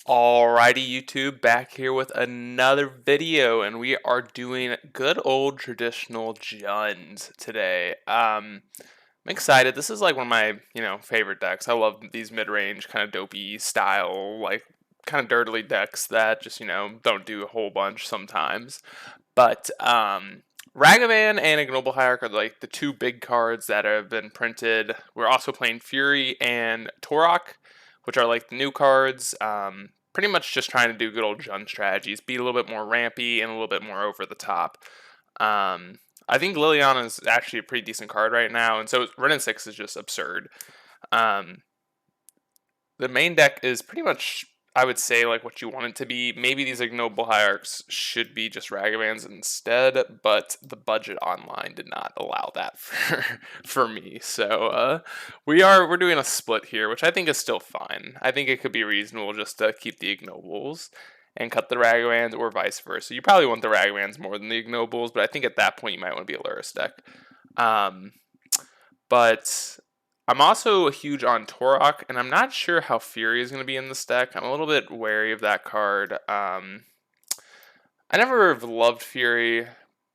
Alrighty, YouTube, back here with another video, and we are doing good old traditional Juns today. I'm excited. This is like one of my, favorite decks. I love these mid-range kind of dopey style, like kind of dirtily decks that just, don't do a whole bunch sometimes. But Ragavan and Ignoble Hierarch are like the two big cards that have been printed. We're also playing Fury and Torok, which are like the new cards. Pretty much just trying to do good old Jund strategies, be a little bit more rampy and a little bit more over the top. I think Liliana is actually a pretty decent card right now, and so Ren 6 is just absurd. Um, the main deck is pretty much, I would say, like what you want it to be. Maybe these Ignoble Hierarchs should be just Ragavans instead, but the budget online did not allow that for me. So we're doing a split here, which I think is still fine. I think it could be reasonable just to keep the Ignobles and cut the Ragavans, or vice versa. You probably want the Ragavans more than the Ignobles, but I think at that point you might want to be a Lurrus deck. But I'm also huge on Torok, and I'm not sure how Fury is going to be in this deck. I'm a little bit wary of that card. I never loved Fury,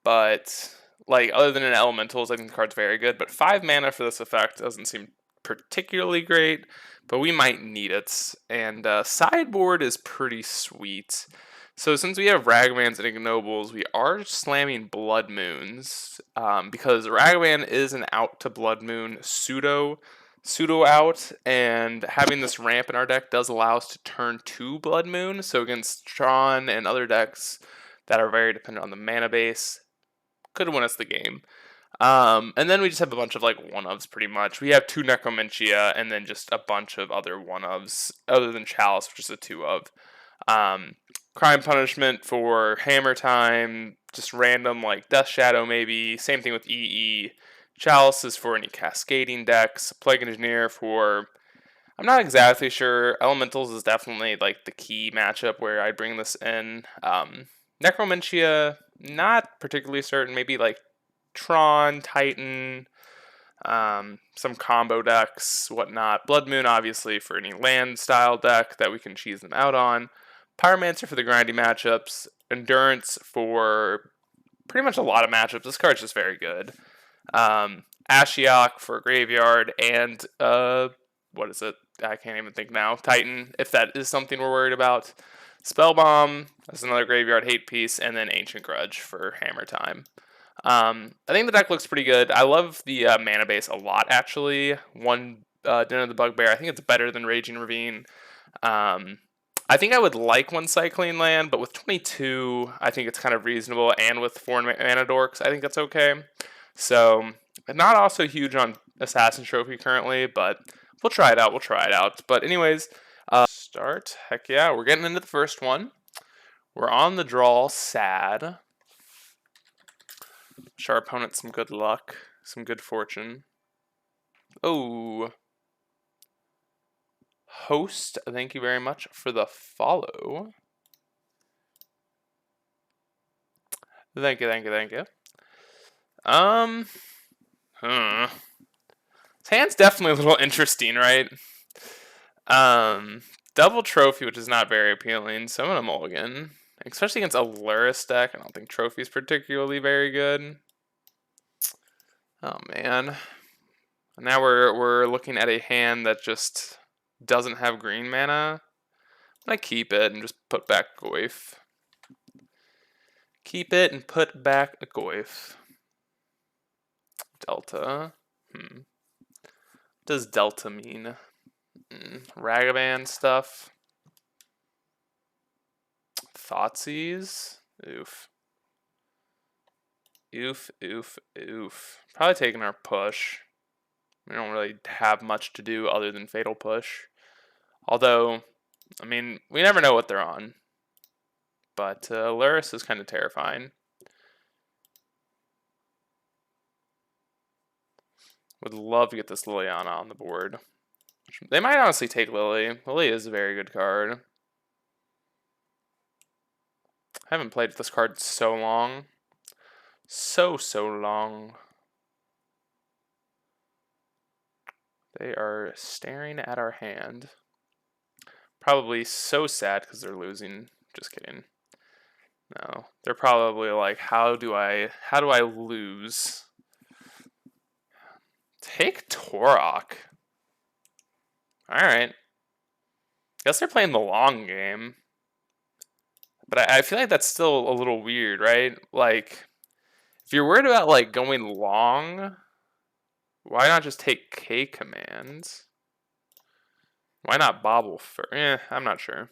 but like other than in Elementals, I think the card's very good. But 5 mana for this effect doesn't seem particularly great, but we might need it. And sideboard is pretty sweet. So since we have Ragavans and Ignobles, we are slamming Blood Moons, because Ragavan is an out to Blood Moon pseudo out, and having this ramp in our deck does allow us to turn to Blood Moon. So against Tron and other decks that are very dependent on the mana base, could win us the game. And then we just have a bunch of like one-ofs pretty much. We have 2 Necromentia and then just a bunch of other one-ofs other than Chalice, which is a 2-of. Crime Punishment for Hammer Time, just random like Death Shadow maybe. Same thing with EE. Chalice is for any cascading decks. Plague Engineer for, I'm not exactly sure. Elementals is definitely like the key matchup where I'd bring this in. Necromentia, not particularly certain. Maybe like Tron, Titan, some combo decks, whatnot. Blood Moon, obviously, for any land style deck that we can cheese them out on. Pyromancer for the grindy matchups. Endurance for pretty much a lot of matchups. This card's just very good. Ashiok for Graveyard, and what is it? I can't even think now. Titan, if that is something we're worried about. Spellbomb, that's another Graveyard hate piece, and then Ancient Grudge for Hammer Time. I think the deck looks pretty good. I love the mana base a lot, actually. Den of the Bugbear, I think it's better than Raging Ravine. I think I would like 1 Cycling Land, but with 22, I think it's kind of reasonable, and with 4 Mana Dorks, I think that's okay. So, not also huge on Assassin Trophy currently, but we'll try it out. But anyways, start. Heck yeah, we're getting into the first one. We're on the draw, sad. Wish our opponent some good luck, some good fortune. Oh. Host, thank you very much for the follow. Thank you. This hand's definitely a little interesting, right? Double Trophy, which is not very appealing, so I'm gonna mulligan. Especially against a Lurrus deck, I don't think Trophy's particularly very good. Oh man. Now we're looking at a hand that just doesn't have green mana. I'm gonna keep it and just put back Goyf. Keep it and put back a Goyf. Delta. What does Delta mean? Ragavan stuff. Thoughtseize. Oof. Probably taking our push. We don't really have much to do other than Fatal Push. Although, I mean, we never know what they're on. But Lurrus is kind of terrifying. Would love to get this Liliana on the board. They might honestly take Lily. Lily is a very good card. I haven't played with this card so long. So long. They are staring at our hand. Probably so sad because they're losing. Just kidding. No, they're probably like, how do I lose? Take Torok. Alright. Guess they're playing the long game. But I feel like that's still a little weird, right? Like, if you're worried about like going long, why not just take K commands? Why not bobble for? I'm not sure.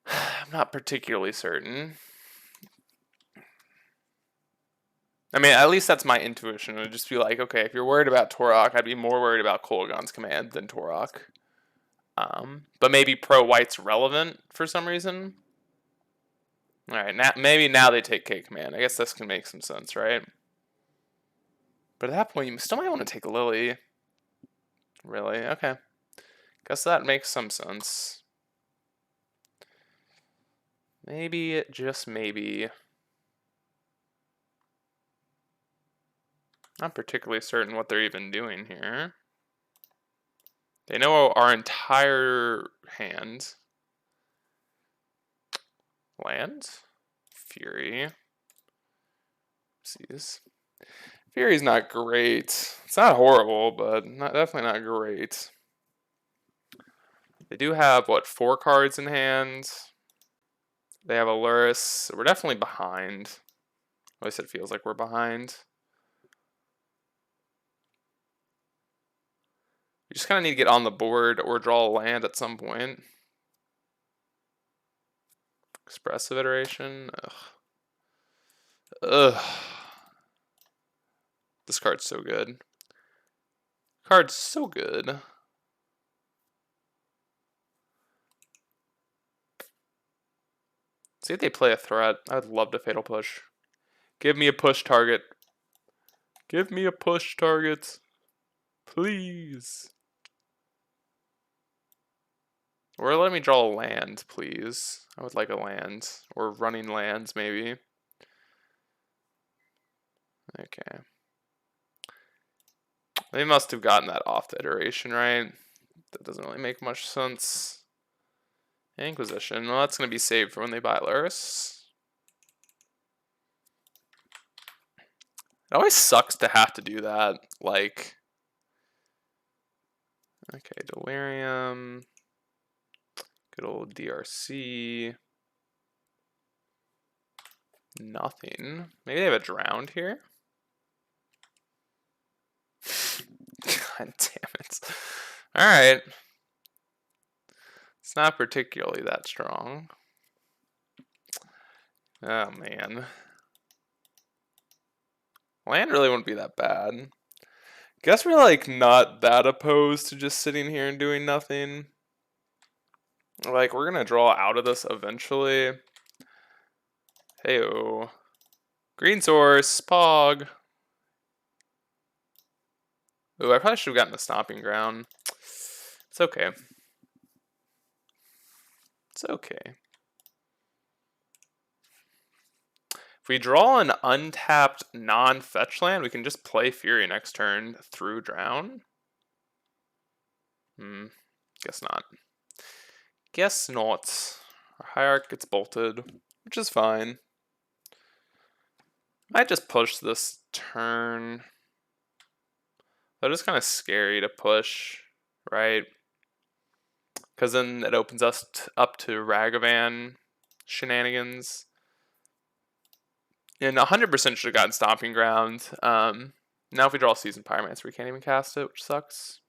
I'm not particularly certain. I mean, at least that's my intuition. It would just be like, okay, if you're worried about Torok, I'd be more worried about Kolaghan's command than Torok. But maybe pro white's relevant for some reason. All right, maybe now they take K command. I guess this can make some sense, right? But at that point, you still might want to take Lily. Really? Okay. Guess that makes some sense. Maybe, just maybe. Not particularly certain what they're even doing here. They know our entire hand. Land? Fury. Oopsies. Fury's not great. It's not horrible, but definitely not great. They do have, what, 4 cards in hand? They have a Lurrus. We're definitely behind. At least it feels like we're behind. You just kind of need to get on the board or draw a land at some point. Expressive iteration. Ugh. Ugh. This card's so good. Card's so good. See if they play a threat. I'd love to fatal push. Give me a push target. Give me a push target. Please. Or let me draw a land, please. I would like a land. Or running lands, maybe. Okay. They must have gotten that off the iteration, right? That doesn't really make much sense. Inquisition. Well, that's going to be saved for when they buy Lurrus. It always sucks to have to do that. Like, okay, Delirium. Good old DRC. Nothing. Maybe they have a drowned here? God damn it. Alright. It's not particularly that strong. Oh, man. Land really wouldn't be that bad. Guess we're like not that opposed to just sitting here and doing nothing. Like, we're gonna draw out of this eventually. Heyo. Green source, Pog. Ooh, I probably should have gotten the stomping ground. It's okay. It's okay. If we draw an untapped non-fetch land, we can just play Fury next turn through Drown. Guess not. Guess not. Our Hierarch gets bolted, which is fine. Might just push this turn. That is kind of scary to push, right? Because then it opens us up to Ragavan shenanigans. And 100% should have gotten Stomping Ground. Now if we draw Seasoned Pyromancer, we can't even cast it, which sucks.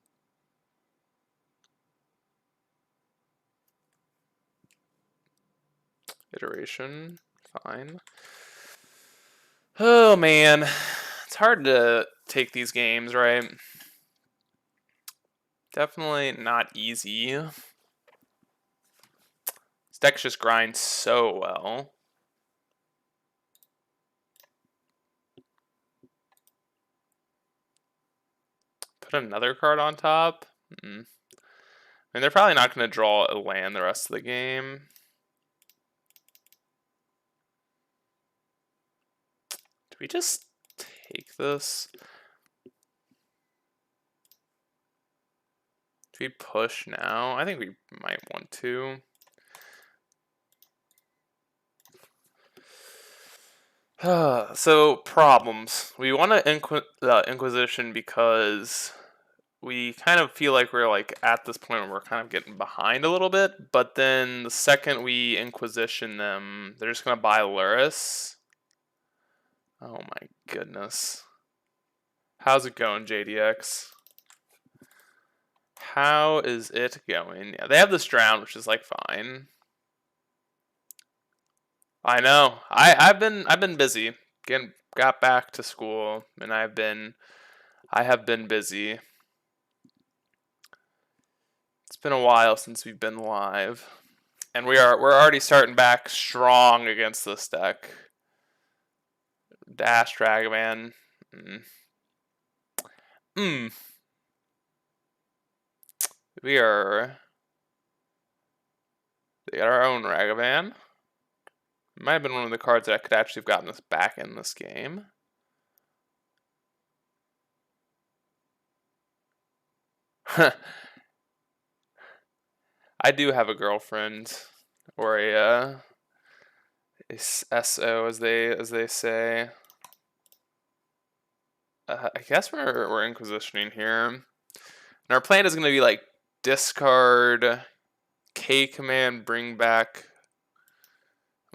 Iteration, fine. Oh man, it's hard to take these games, right? Definitely not easy. This deck just grinds so well. Put another card on top? I mean, they're probably not going to draw a land the rest of the game. Do we just take this? Do we push now? I think we might want to. So, problems. We want to Inquisition because we kind of feel like we're like at this point where we're kind of getting behind a little bit, but then the second we Inquisition them, they're just going to buy Lurrus. Oh my goodness. How's it going, JDX? How is it going? Yeah, they have this drown, which is like fine. I know. I've been busy. Got back to school, and I have been busy. It's been a while since we've been live, and we're already starting back strong against this deck. Dash Dragaman. We got our own Ragavan. Might have been one of the cards that I could actually have gotten us back in this game. I do have a girlfriend, or a SO as they say. I guess we're Inquisitioning here, and our plan is going to be like discard K command, bring back.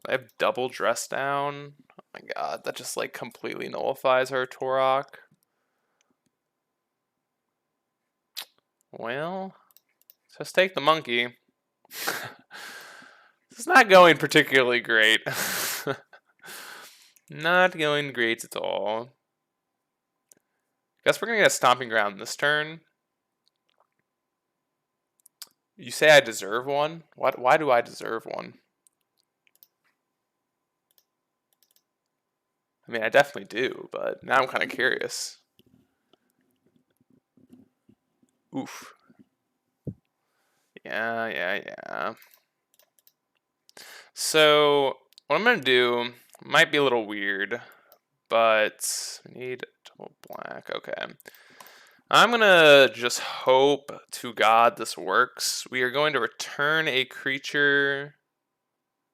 I have double dress down. Oh my god, that just like completely nullifies our Torok. Well, just take the monkey. It's not going particularly great. Not going great at all. Guess we're gonna get a stomping ground this turn. You say I deserve one? Why do I deserve one? I mean, I definitely do, but now I'm kind of curious. Oof. Yeah. So, what I'm going to do might be a little weird, but I need double black. Okay. I'm going to just hope to God this works. We are going to return a creature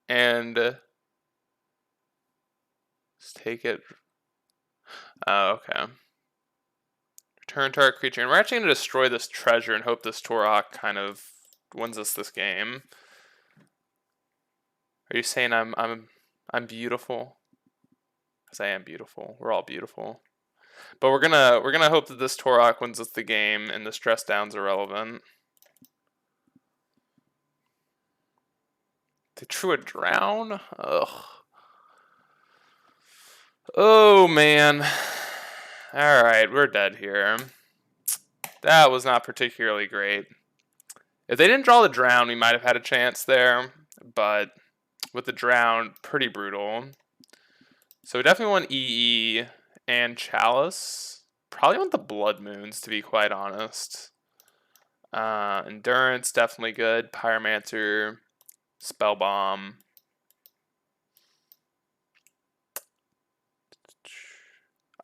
and just take it. Oh, okay. Return to our creature. And we're actually going to destroy this treasure and hope this Torok kind of wins us this game. Are you saying I'm beautiful? Because I am beautiful. We're all beautiful. But we're gonna hope that this Torok wins us the game and the stress down's irrelevant. The Druid drown? Ugh. Oh man. Alright, we're dead here. That was not particularly great. If they didn't draw the drown, we might have had a chance there, but with the drown, pretty brutal. So we definitely want EE and Chalice. Probably want the Blood Moons, to be quite honest. Endurance, definitely good. Pyromancer, Spell Bomb.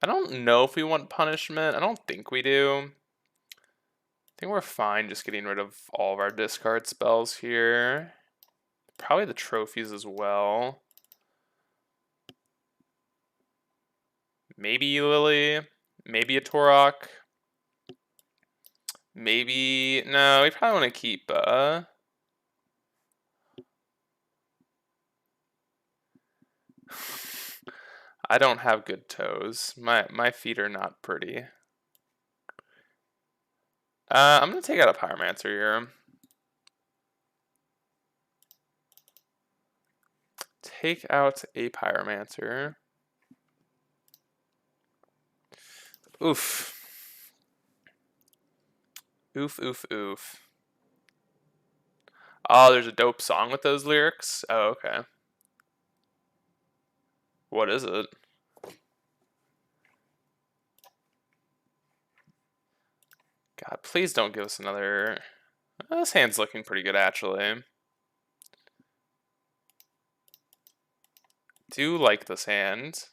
I don't know if we want Punishment. I don't think we do. I think we're fine just getting rid of all of our discard spells here. Probably the trophies as well. Maybe Lily. Maybe a Torok. Maybe... No, we probably want to keep... I don't have good toes. My feet are not pretty. I'm going to take out a Pyromancer here. Take out a Pyromancer. Oof. Oof. Oh, there's a dope song with those lyrics? Oh, okay. What is it? God, please don't give us another... This hand's looking pretty good, actually. Do like this hand.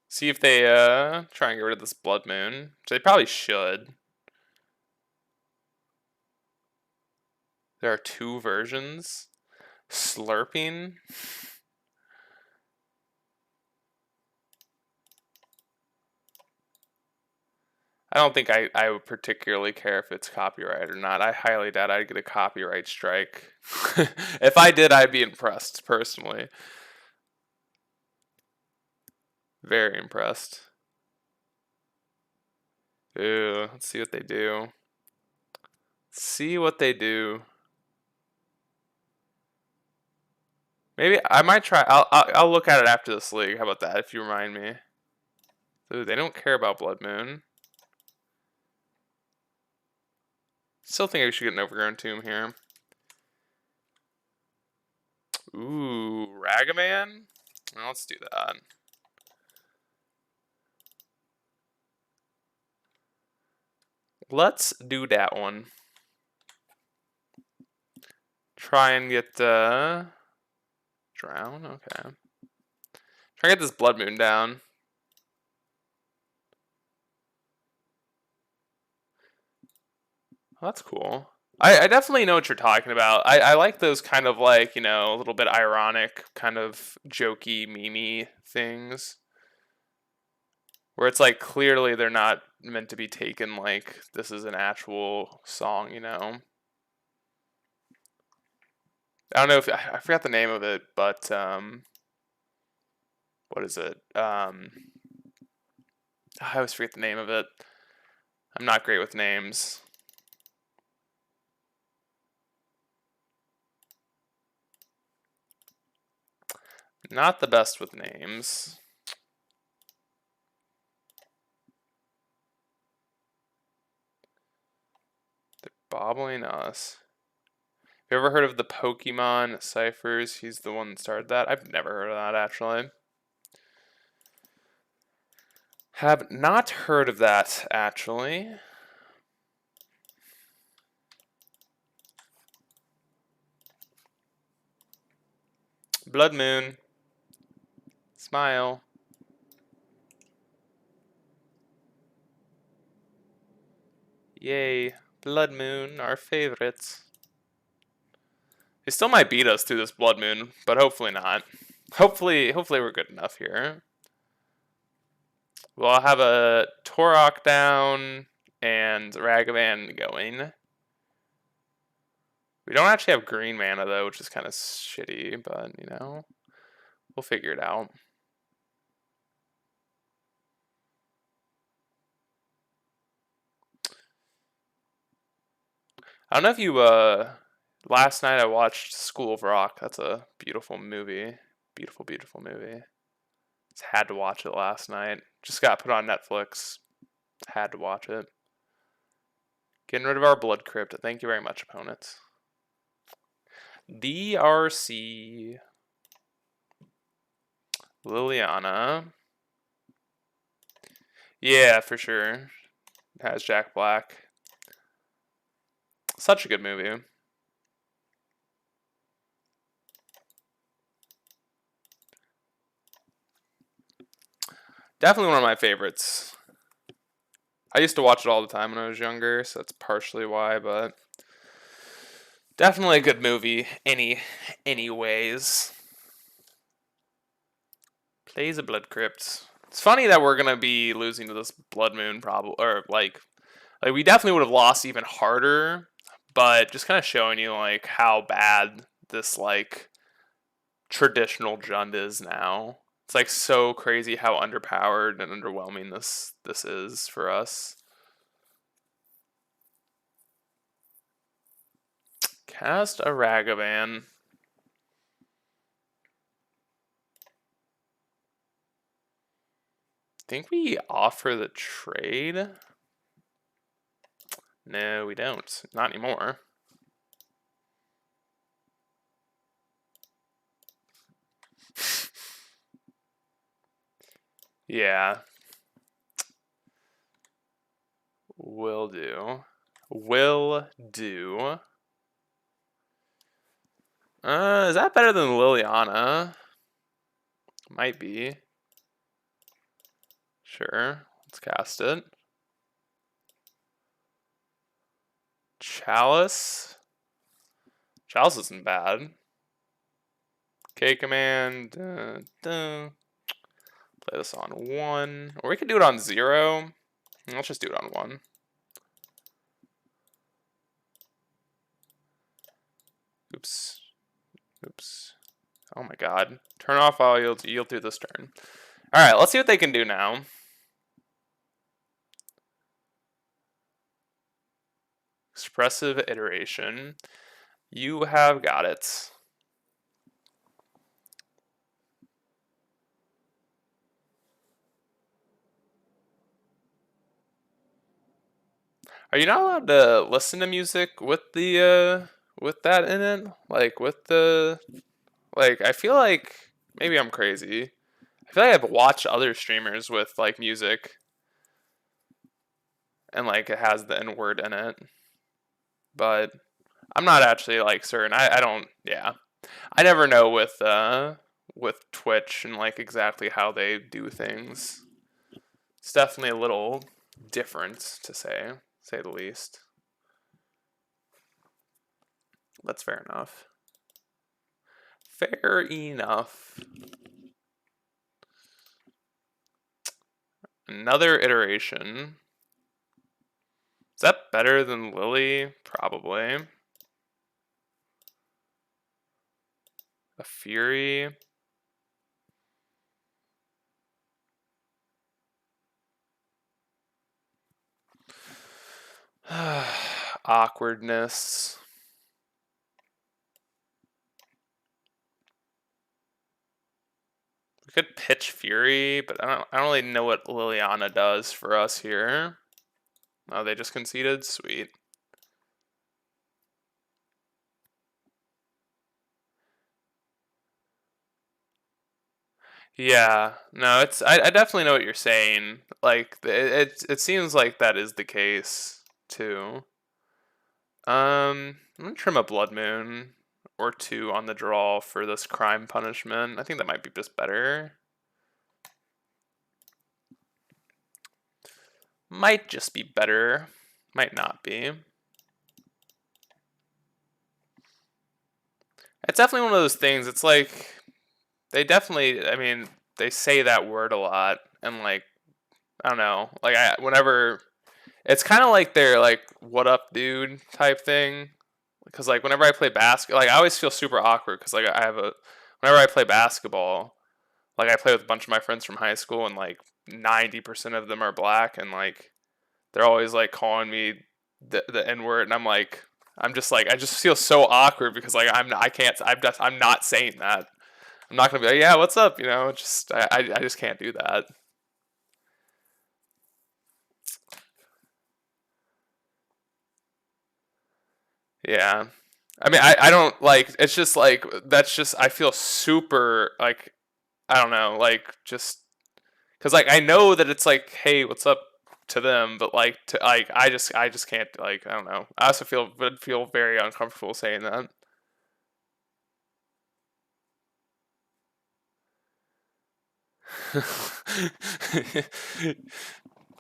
See if they try and get rid of this Blood Moon, which they probably should. There are 2 versions. Slurping. I don't think I would particularly care if it's copyright or not. I highly doubt I'd get a copyright strike. If I did, I'd be impressed, personally. Very impressed. Ooh, let's see what they do. See what they do. Maybe I might try. I'll look at it after this league. How about that? If you remind me. Ooh, they don't care about Blood Moon. Still think I should get an Overgrown Tomb here. Ooh, Ragavan? Well, let's do that. Let's do that one. Try and get Drown? Okay. Try and get this Blood Moon down. Well, that's cool. I definitely know what you're talking about. I like those kind of like, you know, a little bit ironic, kind of jokey, memey things. Where it's like clearly they're not meant to be taken like this is an actual song, you know. I don't know if I forgot the name of it, but what is it? I always forget the name of it. I'm not great with names. Not the best with names. They're bobbling us. Have you ever heard of the Pokemon ciphers? He's the one that started that. I've never heard of that, actually. Have not heard of that, actually. Blood Moon. Smile. Yay. Blood Moon, our favorites. They still might beat us through this Blood Moon, but hopefully not. Hopefully we're good enough here. We'll have a Torok down and Ragavan going. We don't actually have green mana though, which is kind of shitty, but you know, we'll figure it out. I don't know if you last night I watched School of Rock. That's a beautiful movie. Beautiful, beautiful movie. Just had to watch it last night. Just got put on Netflix. Had to watch it. Getting rid of our Blood Crypt. Thank you very much, opponents. DRC. Liliana. Yeah, for sure. Has Jack Black. Such a good movie. Definitely one of my favorites. I used to watch it all the time when I was younger, so that's partially why, but definitely a good movie anyways. Plays a Blood Crypt. It's funny that we're going to be losing to this Blood Moon probably, or like we definitely would have lost even harder, but just kind of showing you like how bad this like traditional Jund is now. It's like so crazy how underpowered and underwhelming this is for us. Cast a Ragavan. Think we offer the trade? No, we don't. Not anymore. Yeah. Will do. Will do. Is that better than Liliana? Might be. Sure. Let's cast it. Chalice. Chalice isn't bad. K command. Play this on 1. Or we could do it on 0. Let's just do it on 1. Oops. Oops. Oh my god. Turn off while yield through this turn. Alright, let's see what they can do now. Expressive iteration. You have got it. Are you not allowed to listen to music with the with that in it? Like with the I feel like maybe I'm crazy. I feel like I've watched other streamers with like music and like it has the N word in it. But I'm not actually like certain. I don't yeah. I never know with Twitch and like exactly how they do things. It's definitely a little different to say the least. That's fair enough. Fair enough. Another iteration. Is that better than Lily? Probably. A Fury. Awkwardness. We could pitch Fury, but I don't really know what Liliana does for us here. Oh, they just conceded? Sweet. Yeah, no, it's I definitely know what you're saying. Like it seems like that is the case too. I'm gonna trim a Blood Moon or 2 on the draw for this crime punishment. I think that might be just better. Might just be better. Might not be. It's definitely one of those things. It's like they definitely. I mean, they say that word a lot, and like I don't know. Like whenever it's kind of like they're like "What up, dude" type thing. Because like whenever I play basketball, like I always feel super awkward because like I have a whenever I play basketball, like I play with a bunch of my friends from high school, and like 90% of them are black, and like they're always like calling me the N word, and I'm just like I just feel so awkward because like I'm not saying that. I'm not gonna be like, yeah, what's up, you know? Just I just can't do that. Yeah. I mean, I don't like it's just like that's just I feel super like I don't know, like just because like I know that it's like, hey, what's up to them, but like to like I just can't like I don't know. I also would feel very uncomfortable saying that.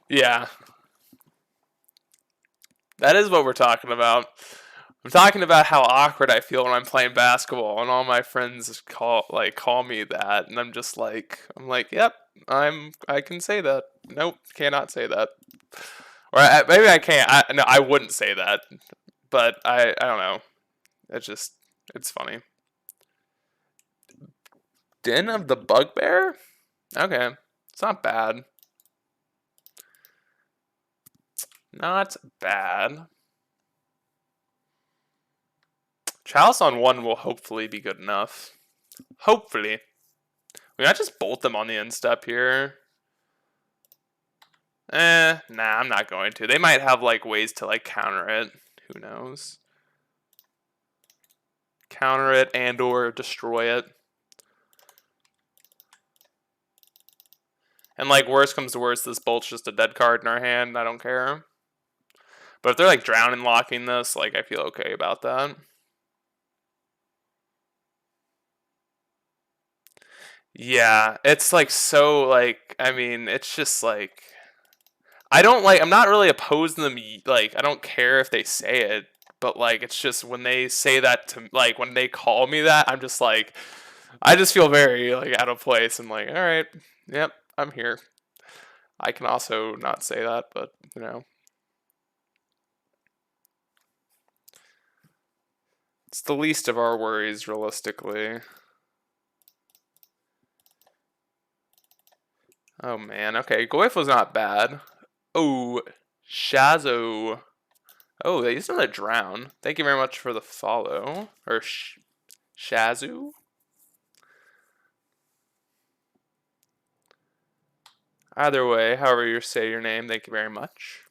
Yeah, that is what we're talking about. I'm talking about how awkward I feel when I'm playing basketball, and all my friends call me that, and I'm like, yep, I can say that. Nope, cannot say that. Or maybe I can't. No, I wouldn't say that, but I don't know. It's funny. Den of the Bugbear? Okay, it's not bad. Not bad. Chalice on 1 will hopefully be good enough. Hopefully. We might just bolt them on the end step here. Nah, I'm not going to. They might have like ways to like counter it. Who knows? Counter it and or destroy it. And like worst comes to worst, this bolt's just a dead card in our hand. I don't care. But if they're like drowning locking this, like I feel okay about that. Yeah, it's like so like I mean, it's just like I'm not really opposed to them like I don't care if they say it, But like, it's just when they say that to like when they call me that, I'm just like, I just feel very like out of place and like, all right, yep, I'm here. I can also not say that, but you know, it's the least of our worries realistically. Oh man, okay, Goif was not bad. Oh, Shazo. Oh, they used another drown. Thank you very much for the follow. Or Shazu? Either way, however you say your name, thank you very much.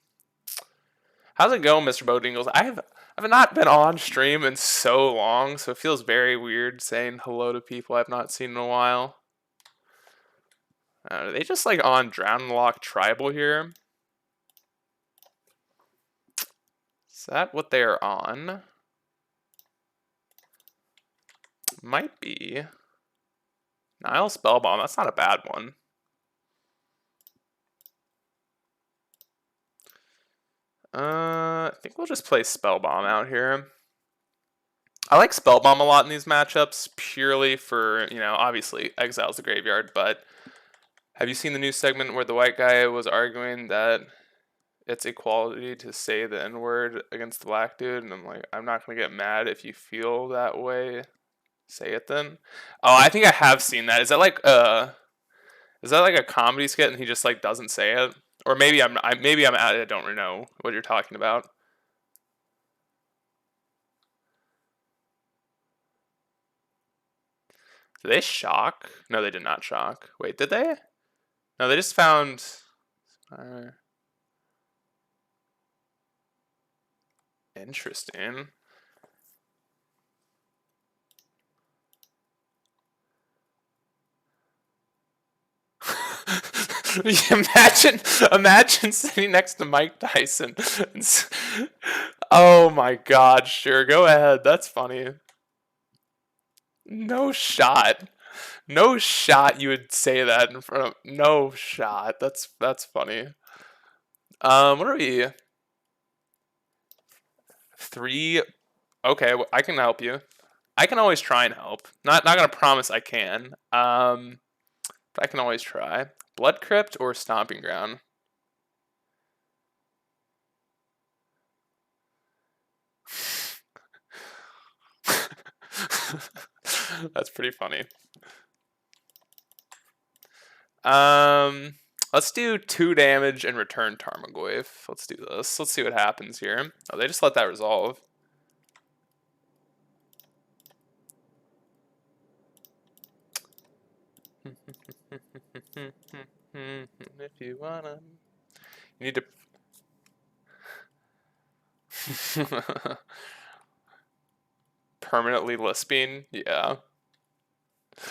How's it going, Mr. Bodingles? I've not been on stream in so long, so it feels very weird saying hello to people I've not seen in a while. Are they just like on Drown Lock Tribal here? Is that what they're on? Might be. Nile Spellbomb, that's not a bad one. I think we'll just play Spellbomb out here. I like Spellbomb a lot in these matchups, purely for, you know, obviously Exile's the graveyard, but have you seen the new segment where the white guy was arguing that it's equality to say the N-word against the black dude? And I'm like, I'm not going to get mad if you feel that way. Say it then. Oh, I think I have seen that. Is that like a comedy skit and he just like doesn't say it? Or maybe I'm at it, I don't really know what you're talking about. Did they shock? No, they did not shock. Wait, did they? No, they just found... Interesting. Imagine sitting next to Mike Tyson. Oh my god, sure, go ahead. That's funny. No shot. No shot you would say that in front of... No shot. That's funny. What are we? 3. Okay, I can help you. I can always try and help. Not gonna promise I can. But I can always try. Blood Crypt or Stomping Ground? That's pretty funny. Let's do 2 damage and return Tarmogoyf. Let's do this. Let's see what happens here. Oh, they just let that resolve. If you wanna, you need to permanently lisping. Yeah. Do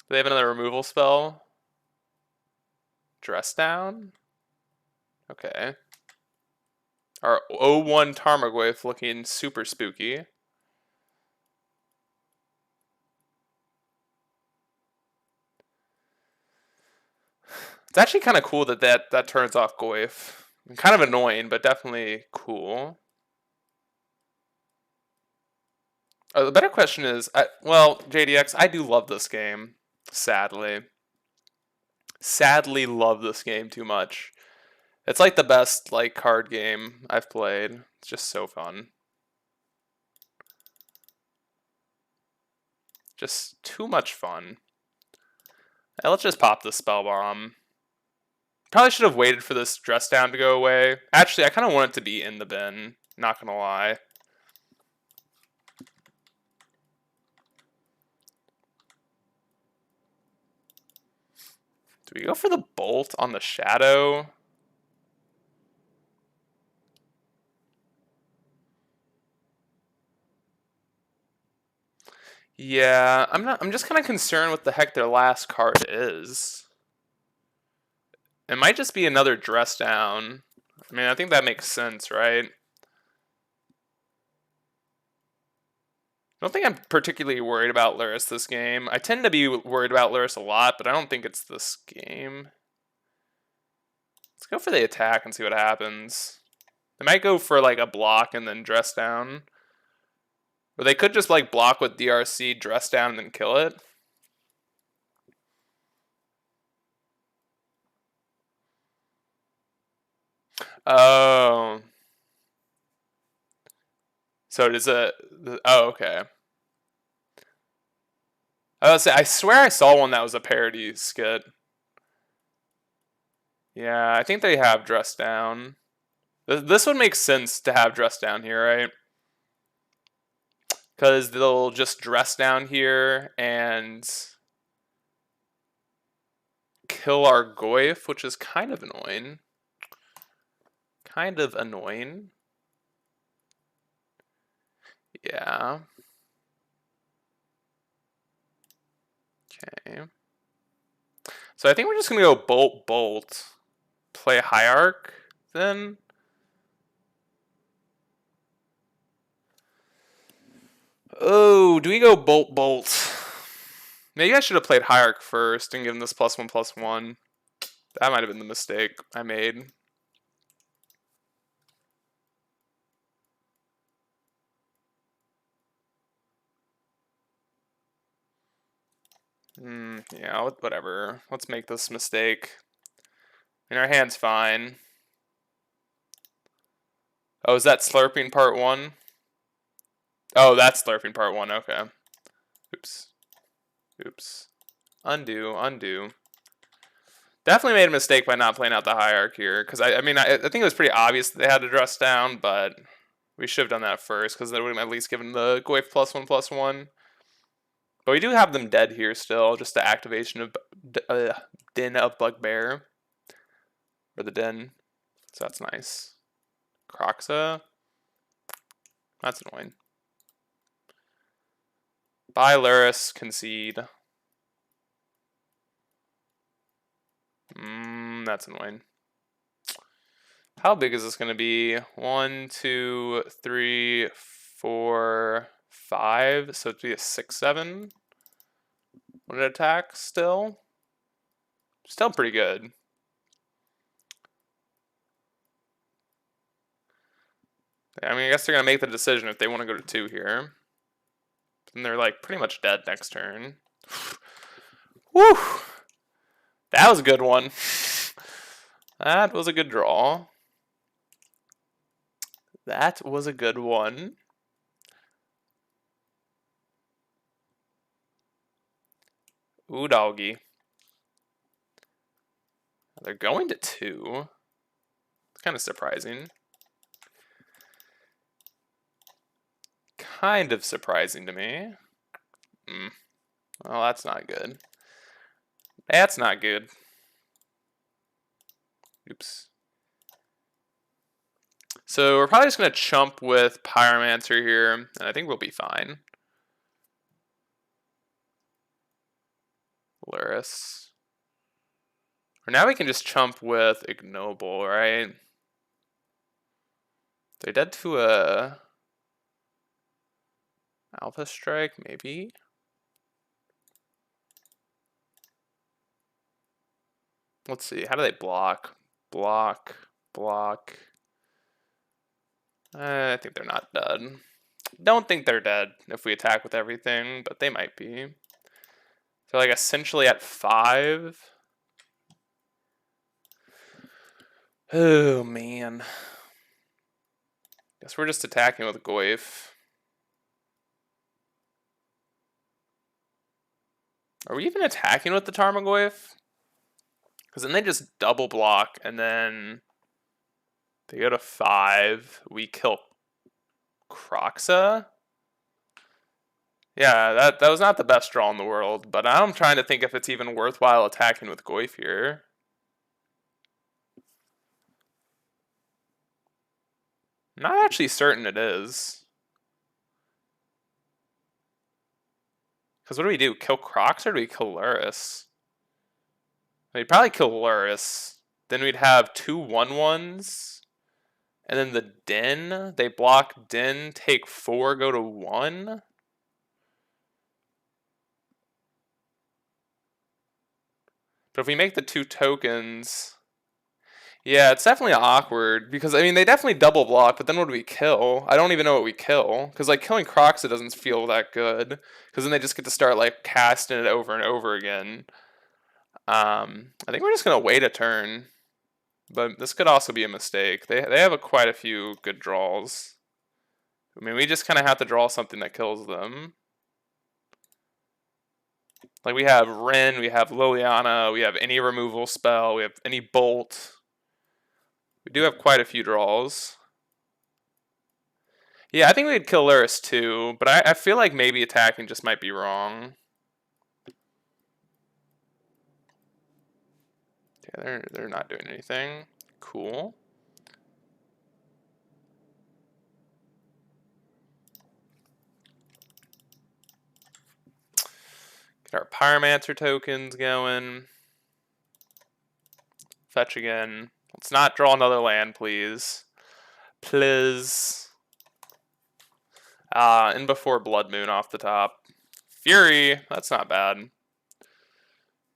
they have another removal spell? Dress down. Okay. Our 0-1 Tarmogoyf looking super spooky. It's actually kind of cool that turns off Goyf. Kind of annoying, but definitely cool. The better question is, well, JDX, I do love this game, sadly. Sadly love this game too much. It's like the best like card game I've played. It's just so fun. Just too much fun. Let's just pop the Spell Bomb. Probably should have waited for this dress down to go away. Actually, I kind of want it to be in the bin. Not gonna lie. Do we go for the bolt on the shadow? Yeah, I'm just kind of concerned what the heck their last card is. It might just be another dress down. I mean, I think that makes sense, right? I don't think I'm particularly worried about Lurrus this game. I tend to be worried about Lurrus a lot, but I don't think it's this game. Let's go for the attack and see what happens. They might go for like a block and then dress down. Or they could just like block with DRC, dress down, and then kill it. Oh. So it is a... Oh, okay. I swear I saw one that was a parody skit. Yeah, I think they have dress down. This would make sense to have dress down here, right? Because they'll just dress down here and kill our Goyf, which is kind of annoying. Kind of annoying. Yeah. Okay. So I think we're just going to go Bolt, Bolt. Play Hierarch, then. Oh, do we go Bolt, Bolt? Maybe I should have played Hierarch first and given this +1/+1. That might have been the mistake I made. Yeah, whatever. Let's make this mistake. And our hand's fine. Oh, is that Slurping part 1? Oh, that's Slurping part 1, okay. Oops. Oops. Undo, undo. Definitely made a mistake by not playing out the Hierarch here, because I mean, I think it was pretty obvious that they had to dress down, but we should have done that first, because that would have at least given the Goyf +1/+1. But we do have them dead here still, just the activation of Den of Bugbear. Or the Den. So that's nice. Croxa. That's annoying. Bye, Lurrus. Concede. That's annoying. How big is this going to be? 1, 2, 3, 4, 5. So it'd be a 6/7. Would it attack still? Still pretty good. I mean, I guess they're going to make the decision if they want to go to 2 here. And they're like pretty much dead next turn. Whew! That was a good one. That was a good draw. That was a good one. Ooh, doggy. They're going to 2. It's kind of surprising. Kind of surprising to me. Well, that's not good. That's not good. Oops. So we're probably just going to chump with Pyromancer here, and I think we'll be fine. Lurrus. Or now we can just chump with Ignoble, right? They're dead to a Alpha Strike, maybe? Let's see, how do they block? Block, block. I think they're not dead. Don't think they're dead if we attack with everything, but they might be. So like essentially at 5. Oh man. Guess we're just attacking with Goyf. Are we even attacking with the Tarmogoyf? Because then they just double block and then they go to 5. We kill Croxa. Yeah, that was not the best draw in the world, but I'm trying to think if it's even worthwhile attacking with Goyf here. I'm not actually certain it is. Because what do? Kill Crocs or do we kill Lurrus? We'd probably kill Lurrus. Then we'd have 2 1/1s. And then the Den, they block Den, take 4, go to 1. But if we make the 2 tokens... Yeah, it's definitely awkward because I mean they definitely double block, but then what do we kill? I don't even know what we kill because like killing Crocs it doesn't feel that good because then they just get to start like casting it over and over again. I think we're just gonna wait a turn, but this could also be a mistake. They have quite a few good draws. I mean we just kind of have to draw something that kills them. Like we have Rin, we have Liliana, we have any removal spell, we have any bolt. We do have quite a few draws. Yeah, I think we'd kill Lurrus too, but I feel like maybe attacking just might be wrong. Yeah, they're not doing anything. Cool. Get our Pyromancer tokens going. Fetch again. Let's not draw another land, please. Please. And before Blood Moon off the top. Fury, that's not bad.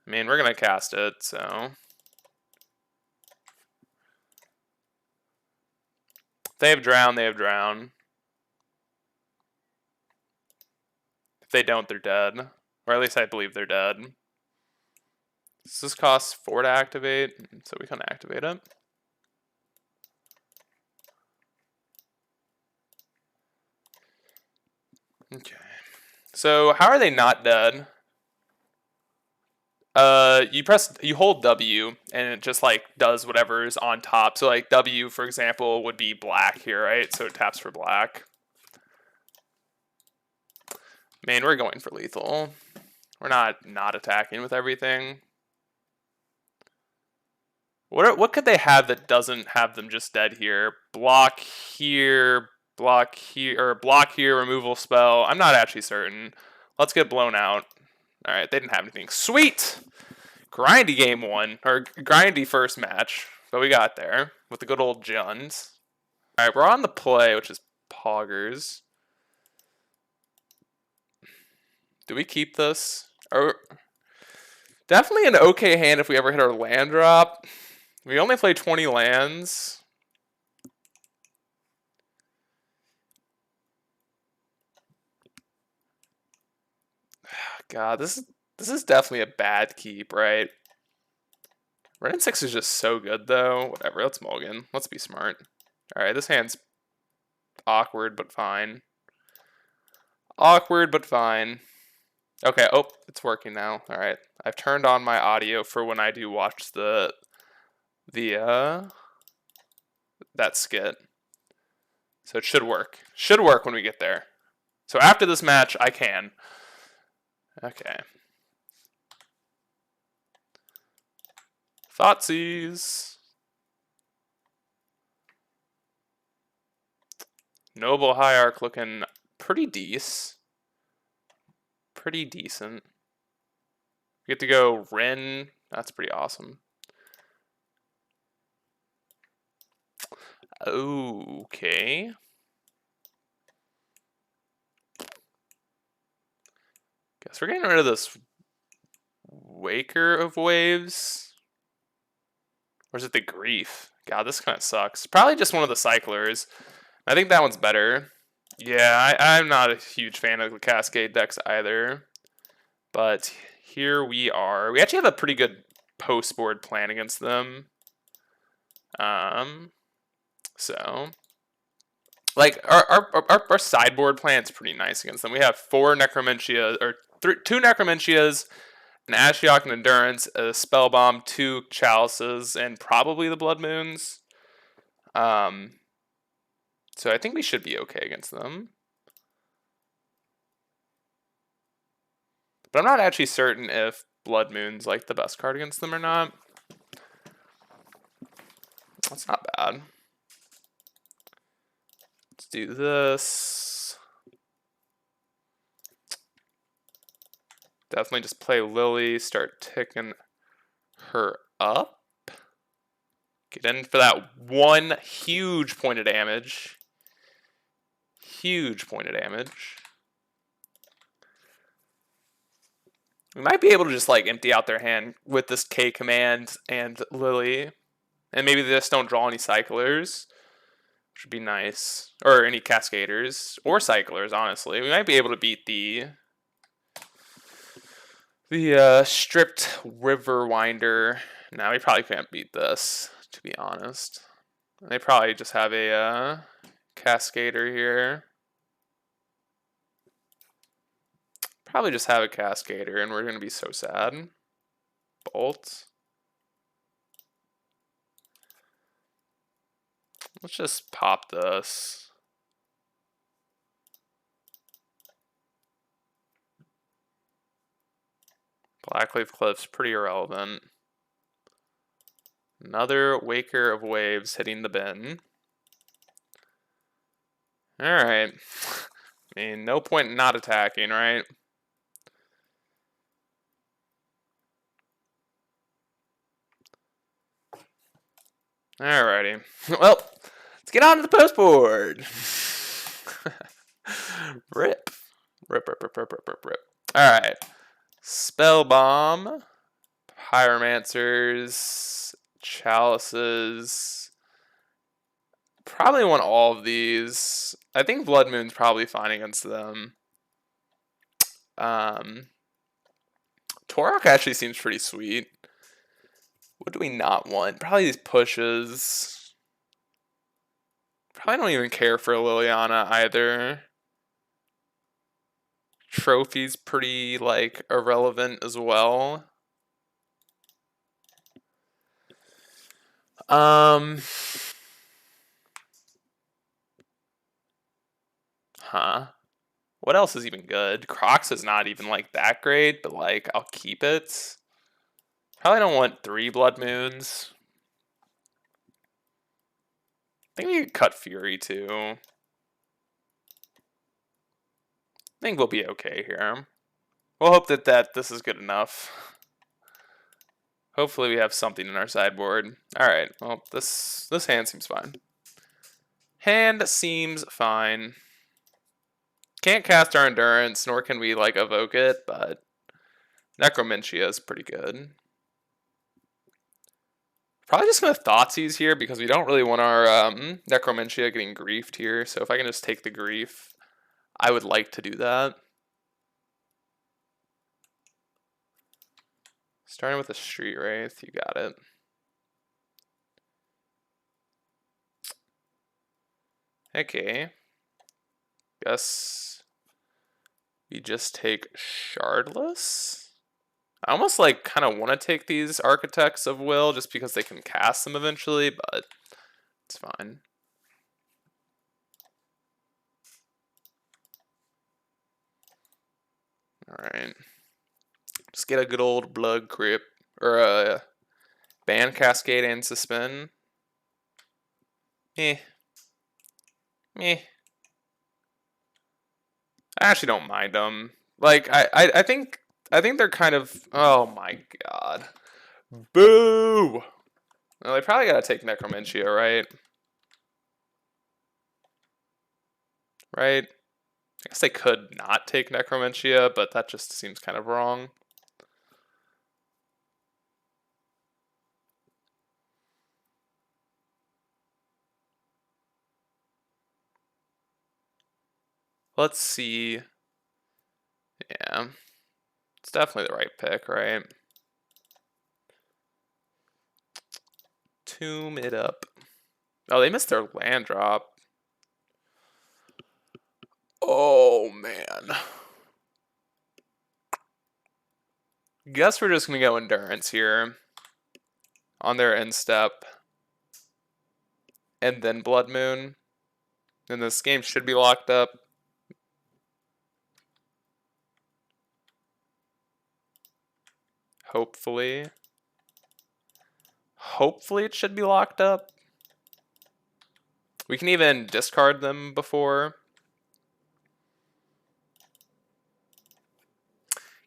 I mean, we're gonna cast it, so. If they have Drown, they have Drown. If they don't, they're dead. Or at least I believe they're dead. This costs 4 to activate, so we can activate it. Okay. So how are they not dead? You hold W and it just like does whatever is on top. So like W, for example, would be black here, right? So it taps for black. Man, we're going for lethal. We're not attacking with everything. What could they have that doesn't have them just dead here? Block here, or block here, removal spell. I'm not actually certain. Let's get blown out. All right, they didn't have anything. Sweet! Grindy game one, or grindy first match, but we got there with the good old Juns. All right, we're on the play, which is Poggers. Do we keep this? Or definitely an okay hand if we ever hit our land drop. We only play 20 lands. God, this is definitely a bad keep, right? Ren 6 is just so good, though. Whatever, let's mulligan. Let's be smart. Alright, this hand's awkward, but fine. Awkward, but fine. Okay, oh, it's working now. Alright, I've turned on my audio for when I do watch that skit. So it should work. Should work when we get there. So after this match, I can. Okay. Thoughtseize. Noble Hierarch looking pretty decent. Pretty decent. We get to go Ren. That's pretty awesome. Okay. Guess we're getting rid of this Waker of Waves. Or is it the Grief? God, this kind of sucks. Probably just one of the Cyclers. I think that one's better. Yeah, I'm not a huge fan of the Cascade decks either. But here we are. We actually have a pretty good post-board plan against them. So, like, our sideboard plan's pretty nice against them. We have 4 Necromentia, or 2 Necromencias, an Ashiok and Endurance, a Spellbomb, 2 Chalices, and probably the Blood Moons. So I think we should be okay against them. But I'm not actually certain if Blood Moon's like the best card against them or not. That's not bad. Let's do this. Definitely just play Lily, start ticking her up. Get in for that 1 huge point of damage. Huge point of damage. We might be able to just like empty out their hand with this K command and Lily. And maybe they just don't draw any cyclers, which would be nice. Or any cascaders. Or cyclers, honestly. We might be able to beat the stripped river winder. No, we probably can't beat this, to be honest. They probably just have a cascader here. Probably just have a cascader, and we're going to be so sad. Bolt. Let's just pop this. Blackleaf Cliff's pretty irrelevant. Another Waker of Waves hitting the bin. Alright. I mean, no point in not attacking, right? Alrighty. Well, let's get on to the post board. Rip. Rip, rip, rip, rip, rip, rip, rip. Alright. Spell Bomb. Pyromancers. Chalices. Probably want all of these. I think Blood Moon's probably fine against them. Torok actually seems pretty sweet. What do we not want? Probably these pushes. Probably don't even care for Liliana either. Trophy's pretty, like, irrelevant as well. Huh. What else is even good? Crocs is not even, like, that great, but, like, I'll keep it. Probably don't want 3 Blood Moons. I think we could cut Fury, too. I think we'll be okay here. We'll hope that this is good enough. Hopefully we have something in our sideboard. Alright, well, this hand seems fine. Hand seems fine. Can't cast our Endurance, nor can we, like, evoke it, but Necromentia is pretty good. Probably just going to Thoughtseize here, because we don't really want our Necromentia getting griefed here, so if I can just take the grief, I would like to do that. Starting with a Street Wraith, you got it. Okay. Guess we just take Shardless. I almost like kind of want to take these Architects of Will just because they can cast them eventually, but it's fine. Alright. Just get a good old Blood Crypt, or a Ban Cascade and Suspend. Meh. Meh. I actually don't mind them. Like, I think they're kind of... Oh my god. Boo! Well, they probably gotta take Necromentia, right? Right? I guess they could not take Necromentia, but that just seems kind of wrong. Let's see. Yeah. It's definitely the right pick, right? Tomb it up. Oh, they missed their land drop. Oh, man. Guess we're just going to go Endurance here. On their end step. And then Blood Moon. And this game should be locked up. Hopefully. Hopefully it should be locked up. We can even discard them before.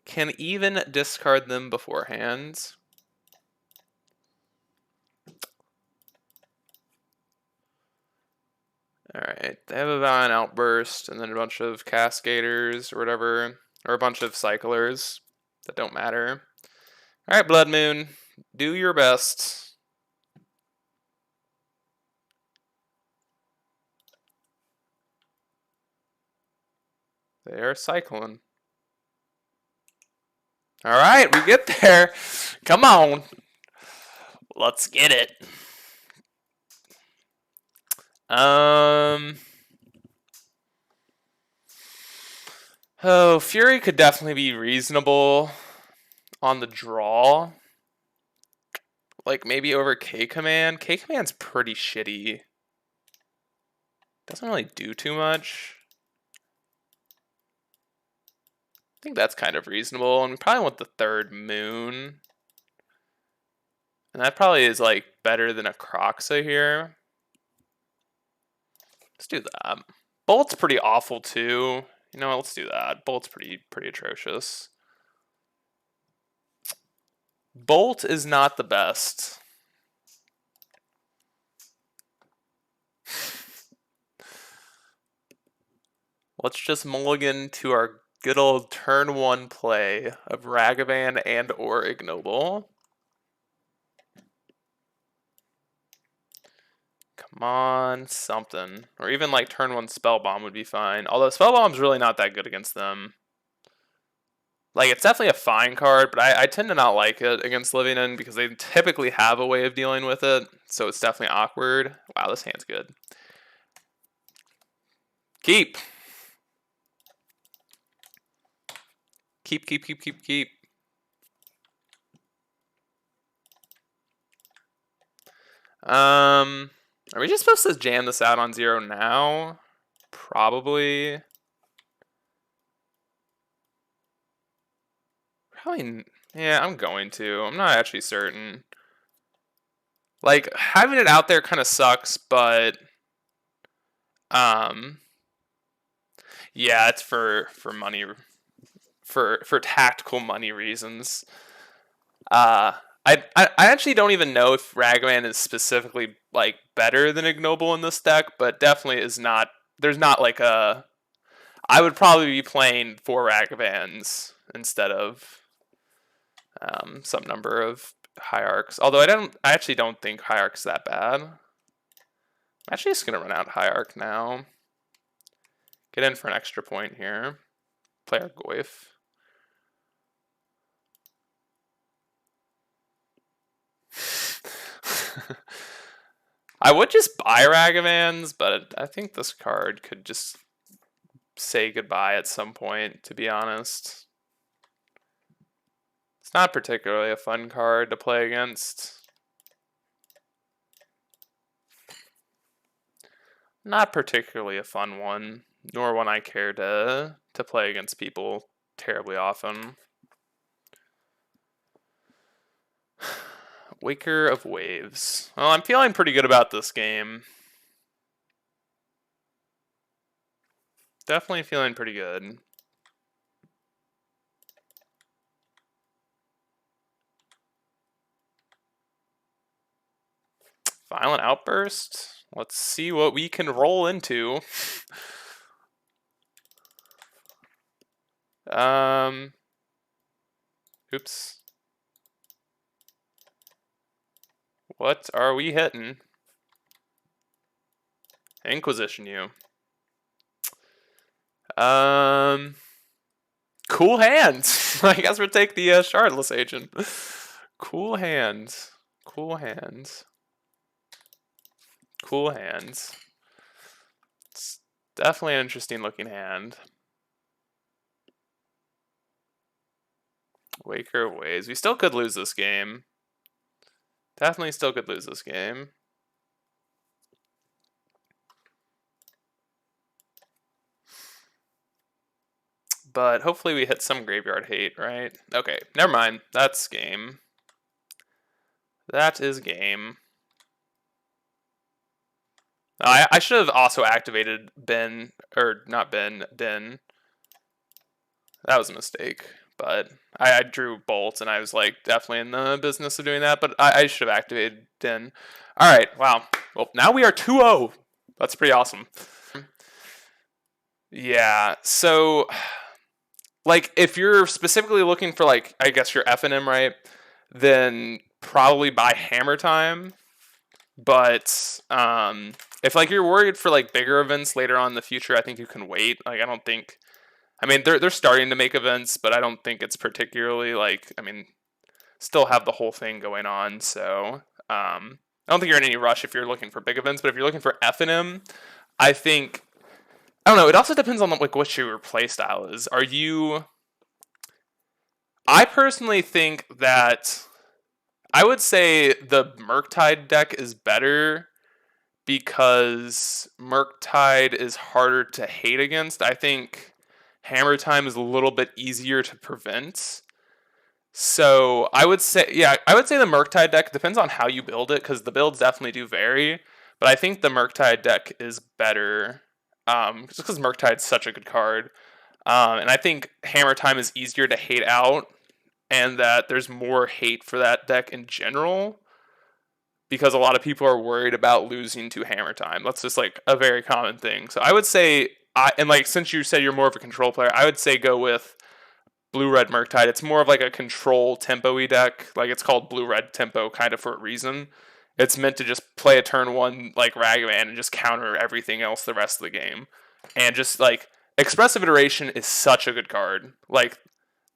Can even discard them beforehand. Alright, they have a Valiant Outburst, and then a bunch of Cascaders, or whatever, or a bunch of Cyclers that don't matter. Alright, Blood Moon, do your best. They are cycling. All right, we get there. Come on. Let's get it. Oh, Fury could definitely be reasonable on the draw. Like maybe over K-Command. K-Command's pretty shitty. Doesn't really do too much. I think that's kind of reasonable. And we probably want the third moon. And that probably is like better than a Croxa here. Let's do that. Bolt's pretty awful too. You know what, let's do that. Bolt's pretty atrocious. Bolt is not the best. Let's just mulligan to our good old turn 1 play of Ragavan and or Ignoble. Come on, something. Or even like turn 1 Spellbomb would be fine. Although Spellbomb's really not that good against them. Like, it's definitely a fine card, but I tend to not like it against Liliana because they typically have a way of dealing with it. So it's definitely awkward. Wow, this hand's good. Keep. Keep. Are we just supposed to jam this out on 0 now? Probably. Probably, yeah, I'm going to. I'm not actually certain. Like, having it out there kind of sucks, but yeah, it's for money, for tactical money reasons. I actually don't even know if Ragavan is specifically like better than Ignoble in this deck, but definitely is not. There's not like a. I would probably be playing 4 Ragavans instead of some number of Hierarchs. Although I actually don't think Hierarch's that bad. I'm actually just gonna run out Hierarch now. Get in for an extra point here. Play our Goyf. I would just buy Ragavans, but I think this card could just say goodbye at some point, to be honest. It's not particularly a fun card to play against. Not particularly a fun one, nor one I care to play against people terribly often. Waker of Waves. Well, I'm feeling pretty good about this game. Definitely feeling pretty good. Violent Outburst. Let's see what we can roll into. Oops. What are we hitting? Inquisition you. Cool hands. I guess we'll take the Shardless Agent. Cool hands. Cool hands. Cool hands. It's definitely an interesting looking hand. Waker of Waves. We still could lose this game. Definitely still could lose this game. But hopefully we hit some graveyard hate, right? Okay, never mind. That's game. That is game. I should have also activated Ben, or not Ben, Din. That was a mistake, but I drew Bolt, and I was like definitely in the business of doing that, but I should have activated Din. All right, wow. Well, now we are 2-0. That's pretty awesome. Yeah, so like if you're specifically looking for like, I guess your FNM, right, then probably buy Hammer Time. But if like you're worried for like bigger events later on in the future, I think you can wait. Like I don't think I mean, they're starting to make events, but I don't think it's particularly like, I mean, still have the whole thing going on. So I don't think you're in any rush if you're looking for big events. But if you're looking for F&M, I think I don't know. It also depends on like what your play style is. Are you? I personally think that I would say the Murktide deck is better because Murktide is harder to hate against. I think Hammer Time is a little bit easier to prevent. So I would say, yeah, I would say the Murktide deck depends on how you build it because the builds definitely do vary. But I think the Murktide deck is better, just because Murktide's such a good card, and I think Hammer Time is easier to hate out, and that there's more hate for that deck in general because a lot of people are worried about losing to Hammer Time. That's just like a very common thing. So I would say, and like since you said you're more of a control player, I would say go with Blue-Red Murktide. It's more of like a control tempo-y deck. Like it's called Blue-Red Tempo kind of for a reason. It's meant to just play a turn one like Ragavan and just counter everything else the rest of the game. And just like Expressive Iteration is such a good card. Like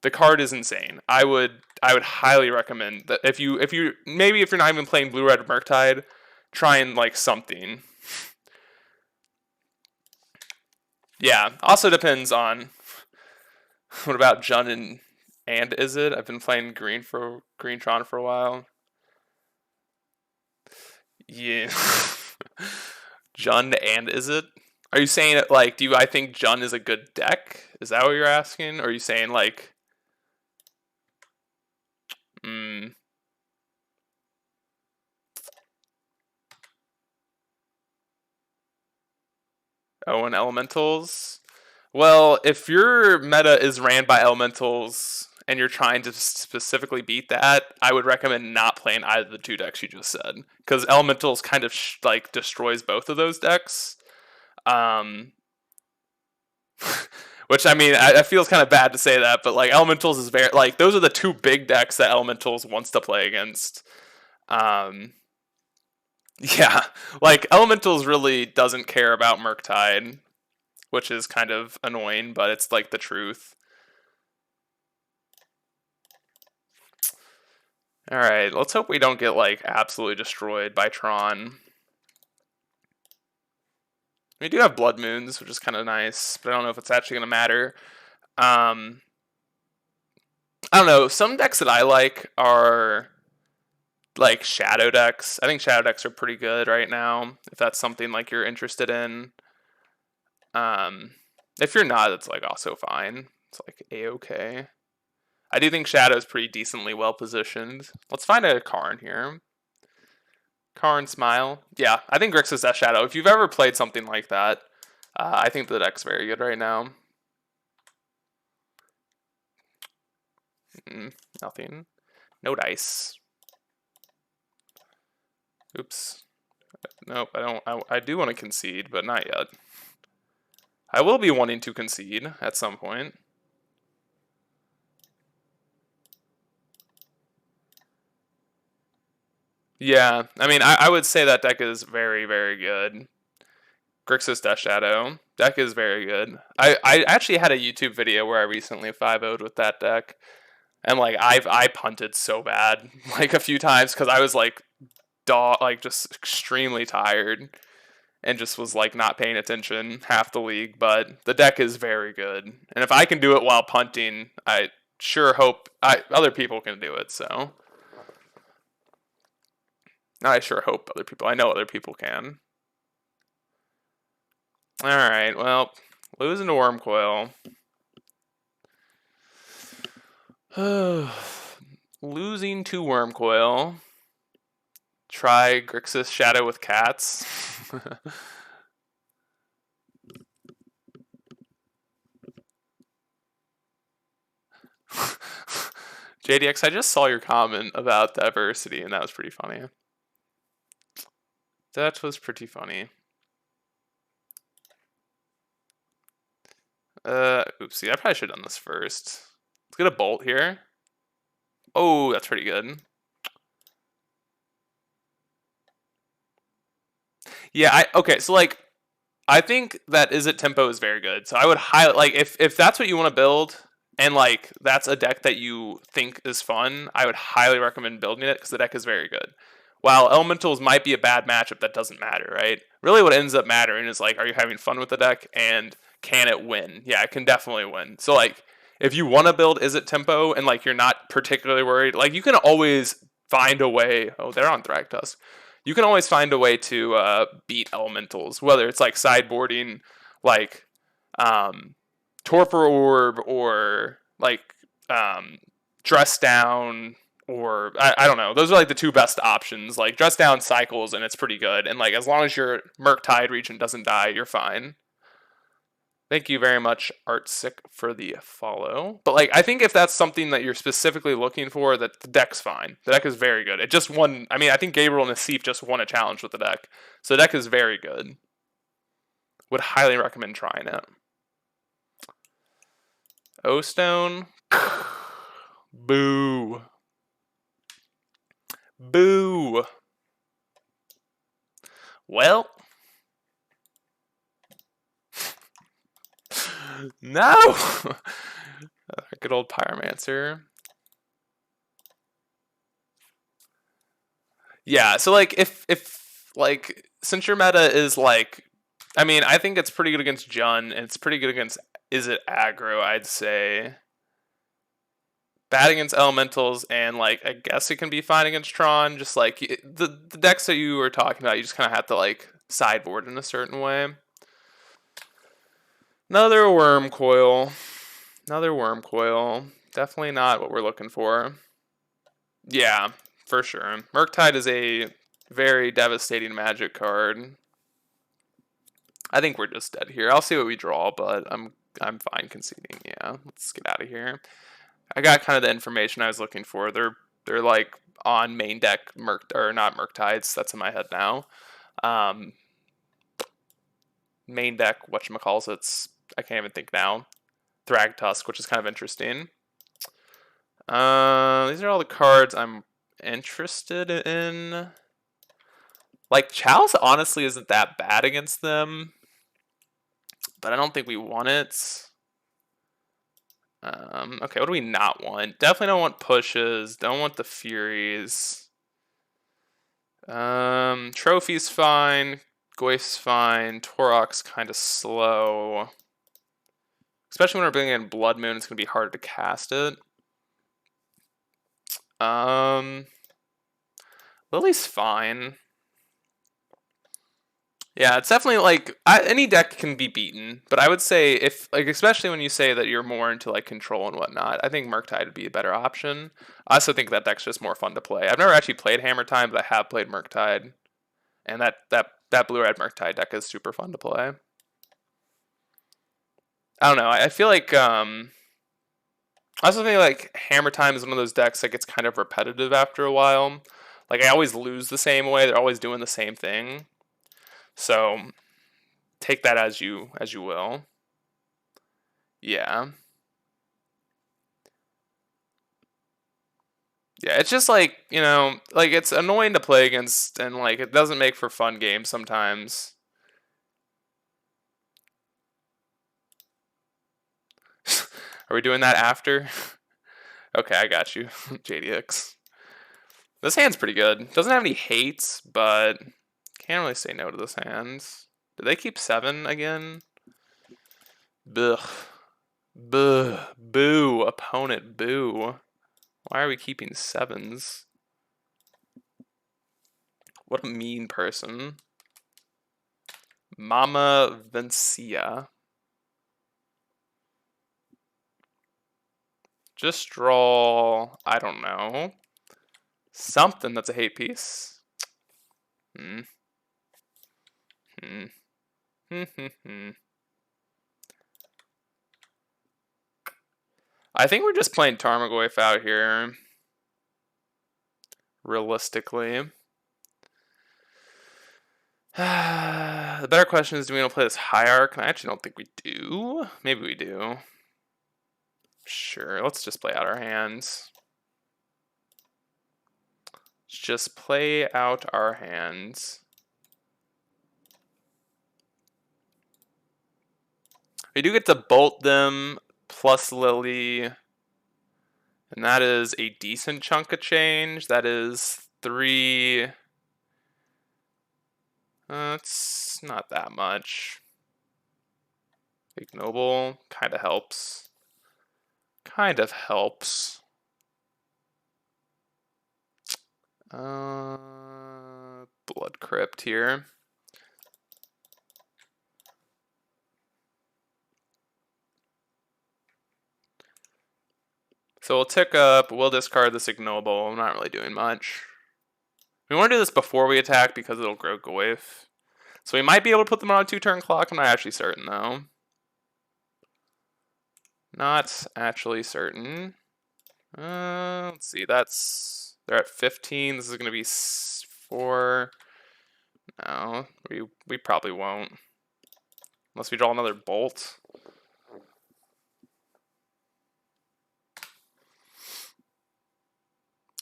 the card is insane. I would highly recommend that if you maybe if you're not even playing Blue-Red Murktide, try and like something. Yeah. Also depends on what about Jun and is it? I've been playing Green Tron for a while. Yeah. Jun and is it? Are you saying it like do I think Jun is a good deck? Is that what you're asking? Or are you saying like mm, oh and elementals? Well, if your meta is ran by elementals and you're trying to specifically beat that, I would recommend not playing either of the two decks you just said because elementals kind of like destroys both of those decks. Um, which I mean, I feels kind of bad to say that, but like elementals is very like those are the two big decks that elementals wants to play against. Um, yeah, like elementals really doesn't care about Murktide, which is kind of annoying, but it's like the truth. All right, let's hope we don't get like absolutely destroyed by Tron. We do have Blood Moons, which is kind of nice, but I don't know if it's actually going to matter. I don't know. Some decks that I like are like Shadow decks. I think Shadow decks are pretty good right now, if that's something like you're interested in. Um, if you're not, it's like also fine. It's like a-okay. I do think Shadow's pretty decently well positioned. Let's find a Karn here. Karn Smile. Yeah, I think Grixis Shadow. If you've ever played something like that, I think the deck's very good right now. Nothing. No dice. Oops. Nope, I don't. I do want to concede, but not yet. I will be wanting to concede at some point. Yeah, I mean, I would say that deck is very, very good. Grixis Shadow. Deck is very good. I actually had a YouTube video where I recently 5-0'd with that deck. And like I punted so bad like a few times because I was like just extremely tired and just was like not paying attention half the league. But the deck is very good, and if I can do it while punting, I sure hope other people can do it. So I sure hope other people. I know other people can. All right, well, losing to Wormcoil. Losing to Wormcoil. Try Grixis Shadow with cats. JDX, I just saw your comment about diversity, and that was pretty funny. That was pretty funny. Oopsie, I probably should have done this first. Let's get a bolt here. Oh, that's pretty good. Yeah, okay, so like I think that Is It Tempo is very good. So I would highlight, like, if that's what you want to build and like that's a deck that you think is fun, I would highly recommend building it because the deck is very good. While Elementals might be a bad matchup, that doesn't matter, right? Really, what ends up mattering is like, are you having fun with the deck and can it win? Yeah, it can definitely win. So like, if you want to build Is It Tempo and like you're not particularly worried, like you can always find a way. Oh, they're on Thragtusk. You can always find a way to beat elementals, whether it's like sideboarding, like um, Torpor Orb, or like um, Dress Down, or I don't know. Those are like the two best options. Like Dress Down cycles, and it's pretty good. And like as long as your Murktide region doesn't die, you're fine. Thank you very much, Artsick, for the follow. But like, I think if that's something that you're specifically looking for, that the deck's fine. The deck is very good. It just won. I mean, I think Gabriel Nassif just won a challenge with the deck, so the deck is very good. Would highly recommend trying it. O Stone, boo, boo. Well, no. Good old Pyromancer. Yeah, so like if like since your meta is like, I mean, I think it's pretty good against Jun, and it's pretty good against Is It Aggro, I'd say. Bad against elementals, and like I guess it can be fine against Tron. Just like the decks that you were talking about, you just kind of have to like sideboard in a certain way. Another worm coil. Another worm coil. Definitely not what we're looking for. Yeah, for sure. Murktide is a very devastating magic card. I think we're just dead here. I'll see what we draw, but I'm fine conceding. Yeah, let's get out of here. I got kind of the information I was looking for. They're like on main deck or not Murktides. That's in my head now. Main deck, whatchamacallits, I can't even think now. Thragtusk, which is kind of interesting. These are all the cards I'm interested in. Like, Chalice honestly isn't that bad against them, but I don't think we want it. Okay, what do we not want? Definitely don't want pushes. Don't want the Furies. Trophy's fine. Goyf's fine. Torok's kind of slow. Especially when we're bringing in Blood Moon, it's going to be hard to cast it. Lily's fine. Yeah, it's definitely like any deck can be beaten, but I would say if like especially when you say that you're more into like control and whatnot, I think Murktide would be a better option. I also think that deck's just more fun to play. I've never actually played Hammer Time, but I have played Murktide, and that blue red Murktide deck is super fun to play. I don't know. I feel like I also think like Hammer Time is one of those decks that gets kind of repetitive after a while. Like I always lose the same way. They're always doing the same thing. So take that as you will. Yeah. Yeah, it's just like, like it's annoying to play against and like it doesn't make for fun games sometimes. Are we doing that after? Okay, I got you. JDX. This hand's pretty good. Doesn't have any hates, but can't really say no to this hand. Do they keep 7 again? Ugh. Buh. Boo. Opponent. Boo. Why are we keeping 7s? What a mean person. Mama Vencia. Just draw, I don't know, something that's a hate piece. Hmm. I think we're just playing Tarmogoyf out here. Realistically. The better question is, do we want to play this Hierarch? I actually don't think we do. Maybe we do. Sure, let's just play out our hands. Let's just play out our hands. We do get to bolt them plus Lily, and that is a decent chunk of change. That is 3. It's not that much. Ignoble kind of helps. Kind of helps. Blood Crypt here. So we'll tick up, we'll discard this Ignoble. I'm not really doing much. We want to do this before we attack because it'll grow Goyf. So we might be able to put them on a 2-turn clock. I'm not actually certain though. Not actually certain. Let's see, they're at 15. This is going to be 4. No, we probably won't. Unless we draw another bolt.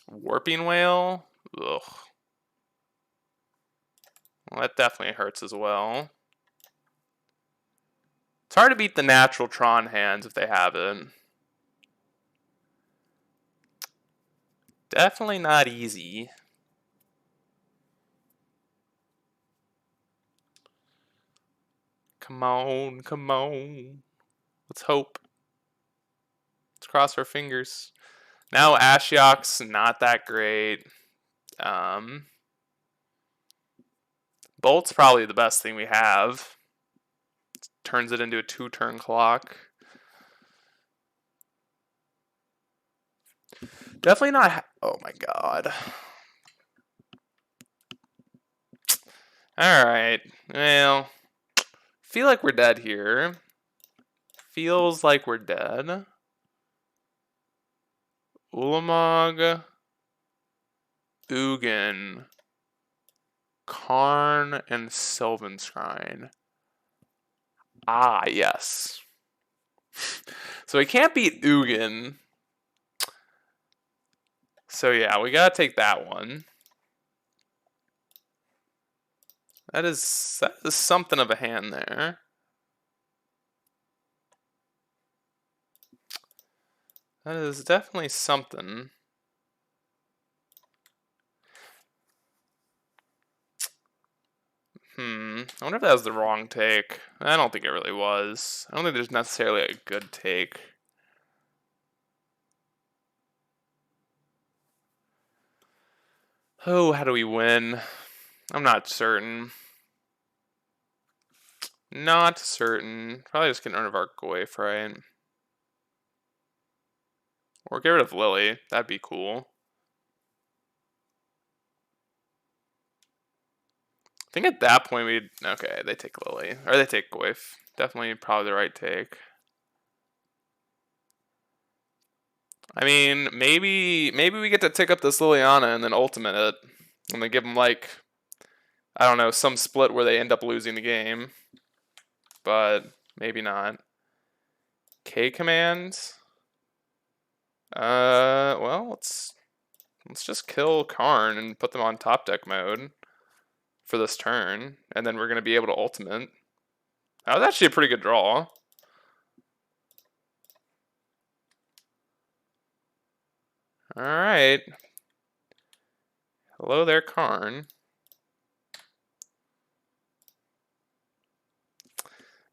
Warping Whale? Ugh. Well, that definitely hurts as well. It's hard to beat the natural Tron hands if they have it. Definitely not easy. Come on, come on. Let's hope. Let's cross our fingers. Now Ashiok's not that great. Bolt's probably the best thing we have. Turns it into a 2-turn clock. Definitely not. Oh my god. Alright. Well, feel like we're dead here. Feels like we're dead. Ulamog. Ugin. Karn and Sylvanshrine. Ah, yes. So we can't beat Ugin. So yeah, we gotta take that one. That is something of a hand there. That is definitely something. I wonder if that was the wrong take. I don't think it really was. I don't think there's necessarily a good take. Oh, how do we win? I'm not certain. Not certain. Probably just get rid of our Goyf, right? Or get rid of Lily. That'd be cool. I think at that point we'd... Okay, they take Lily. Or they take Goyf. Definitely probably the right take. I mean, maybe we get to tick up this Liliana and then ultimate it. And then give them like... I don't know, some split where they end up losing the game. But maybe not. K commands. Well, let's just kill Karn and put them on top deck mode for this turn, and then we're gonna be able to ultimate. That was actually a pretty good draw. All right. Hello there, Karn.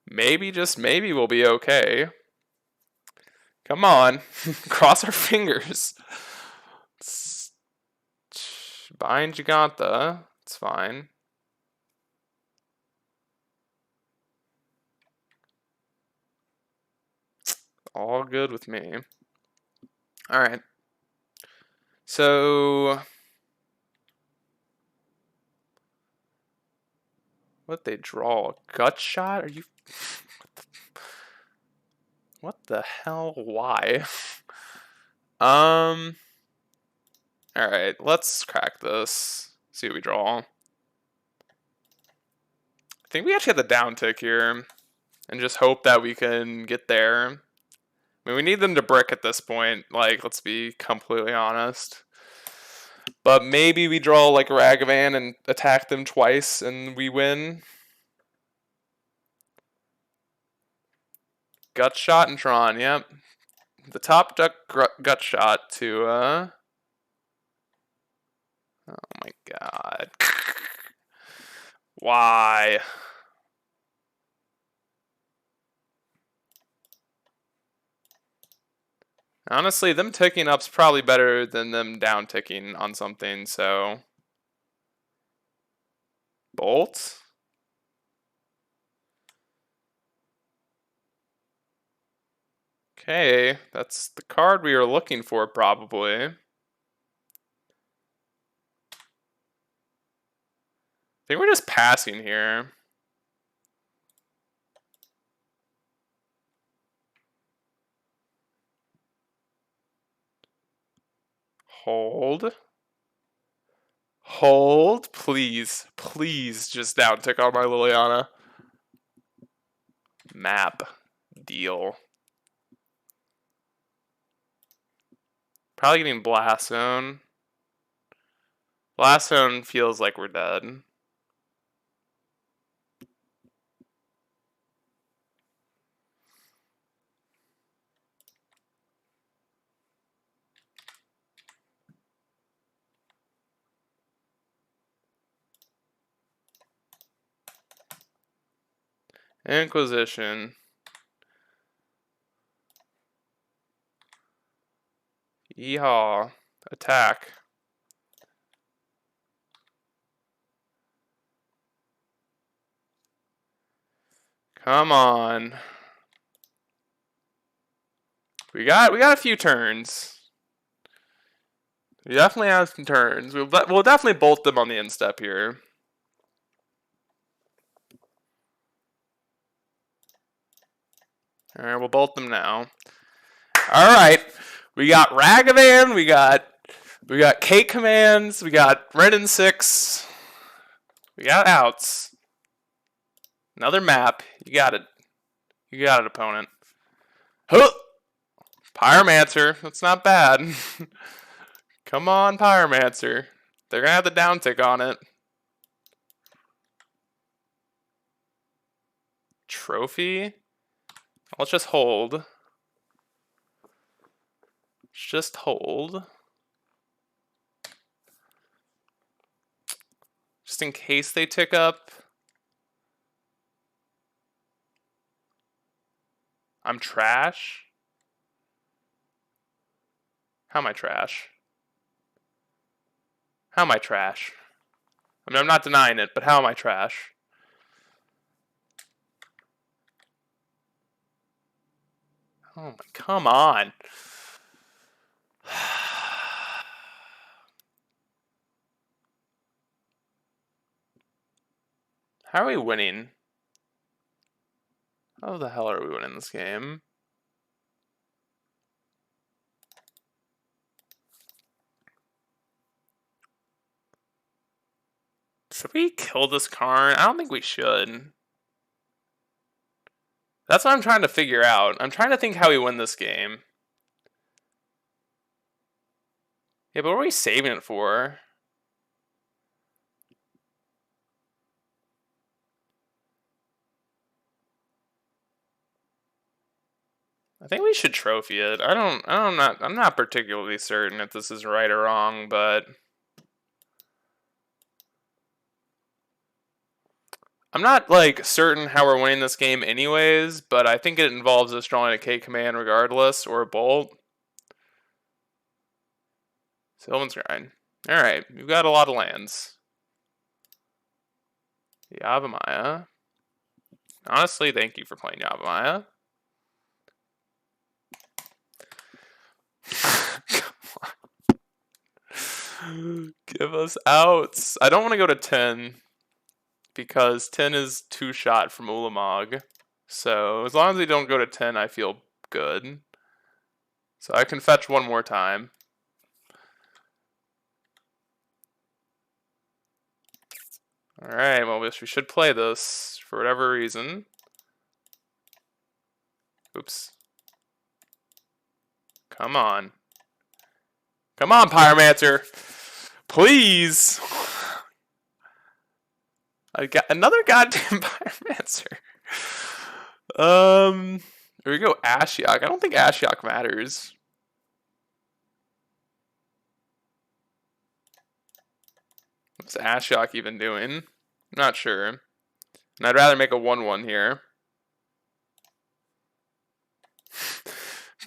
Maybe, just maybe, we'll be okay. Come on. Cross our fingers. Bind Giganta. It's fine. All good with me. Alright. So... What they draw? A gut shot? Are you... What the hell? Why? Alright, let's crack this. See what we draw. I think we actually have the down tick here. And just hope that we can get there. I mean, we need them to brick at this point. Like, let's be completely honest. But maybe we draw like Ragavan and attack them twice and we win. Gut shot and Tron, yep. The top duck gut shot to, oh my god. Why? Honestly, them ticking up's probably better than them down ticking on something, so. Bolt? Okay, that's the card we were looking for, probably. I think we're just passing here. Hold. Hold, please. Please just down tick on my Liliana. Map. Deal. Probably getting Blast Zone. Blast Zone feels like we're dead. Inquisition. Yeehaw. Attack. Come on. We got a few turns. We definitely have some turns. We'll definitely bolt them on the instep here. All right, we'll bolt them now. All right, we got Ragavan, we got K commands, we got Red and 6, we got outs. Another map. You got it. You got it, opponent. Huh! Pyromancer. That's not bad. Come on, Pyromancer. They're gonna have the down tick on it. Trophy? Let's just hold. Let's just hold. Just in case they tick up. I'm trash? How am I trash? How am I trash? I mean, I'm not denying it, but how am I trash? Oh my, come on. How are we winning? How the hell are we winning this game? Should we kill this Karn? I don't think we should. That's what I'm trying to figure out. I'm trying to think how we win this game. Yeah, but what are we saving it for? I think we should trophy it. I'm not particularly certain if this is right or wrong, but I'm not like certain how we're winning this game anyways, but I think it involves us drawing a K command regardless, or a bolt. Sylvan's Grind. Alright, we've got a lot of lands. Yavimaya. Honestly, thank you for playing Yavimaya. Come on. Give us outs. I don't want to go to 10 because 10 is 2-shot from Ulamog. So as long as they don't go to 10, I feel good. So I can fetch one more time. Alright, well, we should play this for whatever reason. Oops. Come on. Come on, Pyromancer! Please! I got another goddamn Pyromancer. Are Here we go, Ashiok. I don't think Ashiok matters. What's Ashiok even doing? I'm not sure. And I'd rather make a 1/1 here.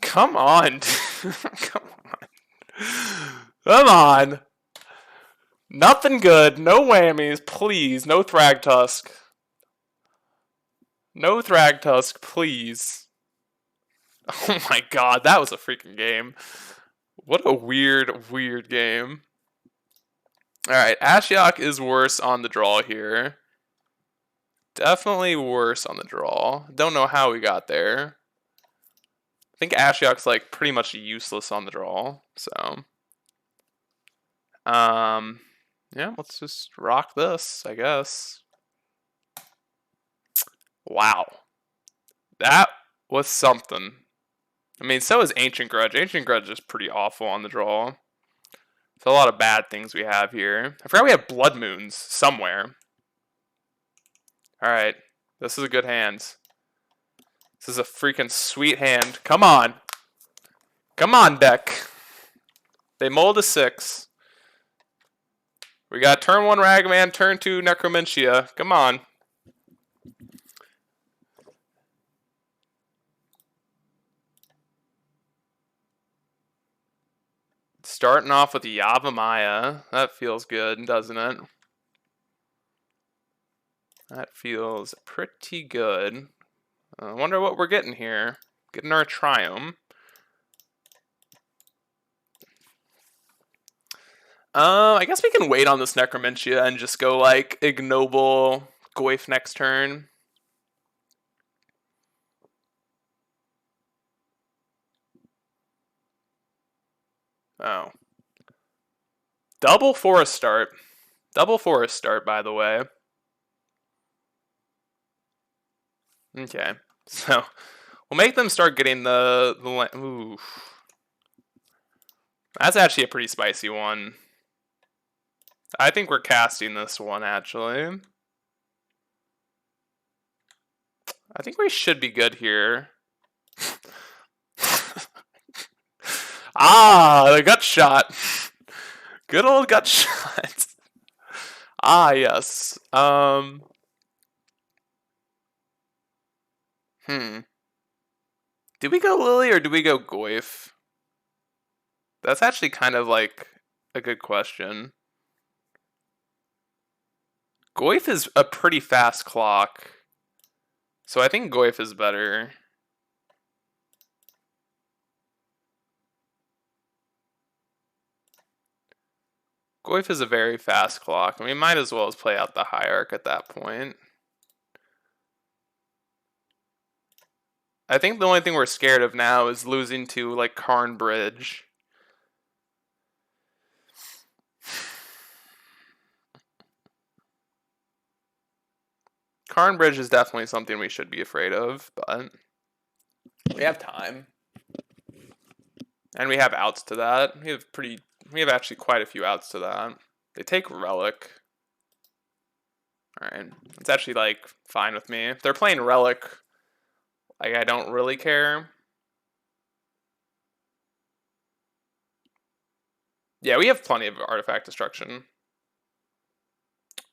Come on. Come on. Come on. Nothing good. No whammies, please. No Thragtusk. No Thragtusk, please. Oh my god, that was a freaking game. What a weird, weird game. Alright, Ashiok is worse on the draw here. Definitely worse on the draw. Don't know how we got there. I think Ashiok's like pretty much useless on the draw, so. Yeah, let's just rock this, I guess. Wow. That was something. I mean, so is Ancient Grudge. Ancient Grudge is pretty awful on the draw. So a lot of bad things we have here. I forgot we have Blood Moons somewhere. Alright. This is a good hand. This is a freaking sweet hand. Come on. Come on, deck. They mulled a 6. We got turn 1 Ragavan, turn 2 Necromentia. Come on. Starting off with Yavimaya. That feels good, doesn't it? That feels pretty good. I wonder what we're getting here. Getting our Triumph. I guess we can wait on this Necromentia and just go like Ignoble Goyf next turn. Oh. Double Forest Start. Double Forest Start, by the way. Okay. So, we'll make them start getting the ooh. That's actually a pretty spicy one. I think we're casting this one, actually. I think we should be good here. Ah, the gut shot. Good old gut shot. Ah, yes. Do we go Lily or do we go Goyf? That's actually kind of like a good question. Goyf is a pretty fast clock. So I think Goyf is better. Goyf is a very fast clock, and we might as well play out the Hierarch at that point. I think the only thing we're scared of now is losing to, like, Karn Bridge. Karn Bridge is definitely something we should be afraid of, but we have time. And we have outs to that. We have actually quite a few outs to that. They take Relic. Alright. It's actually, like, fine with me. If they're playing Relic, like, I don't really care. Yeah, we have plenty of artifact destruction.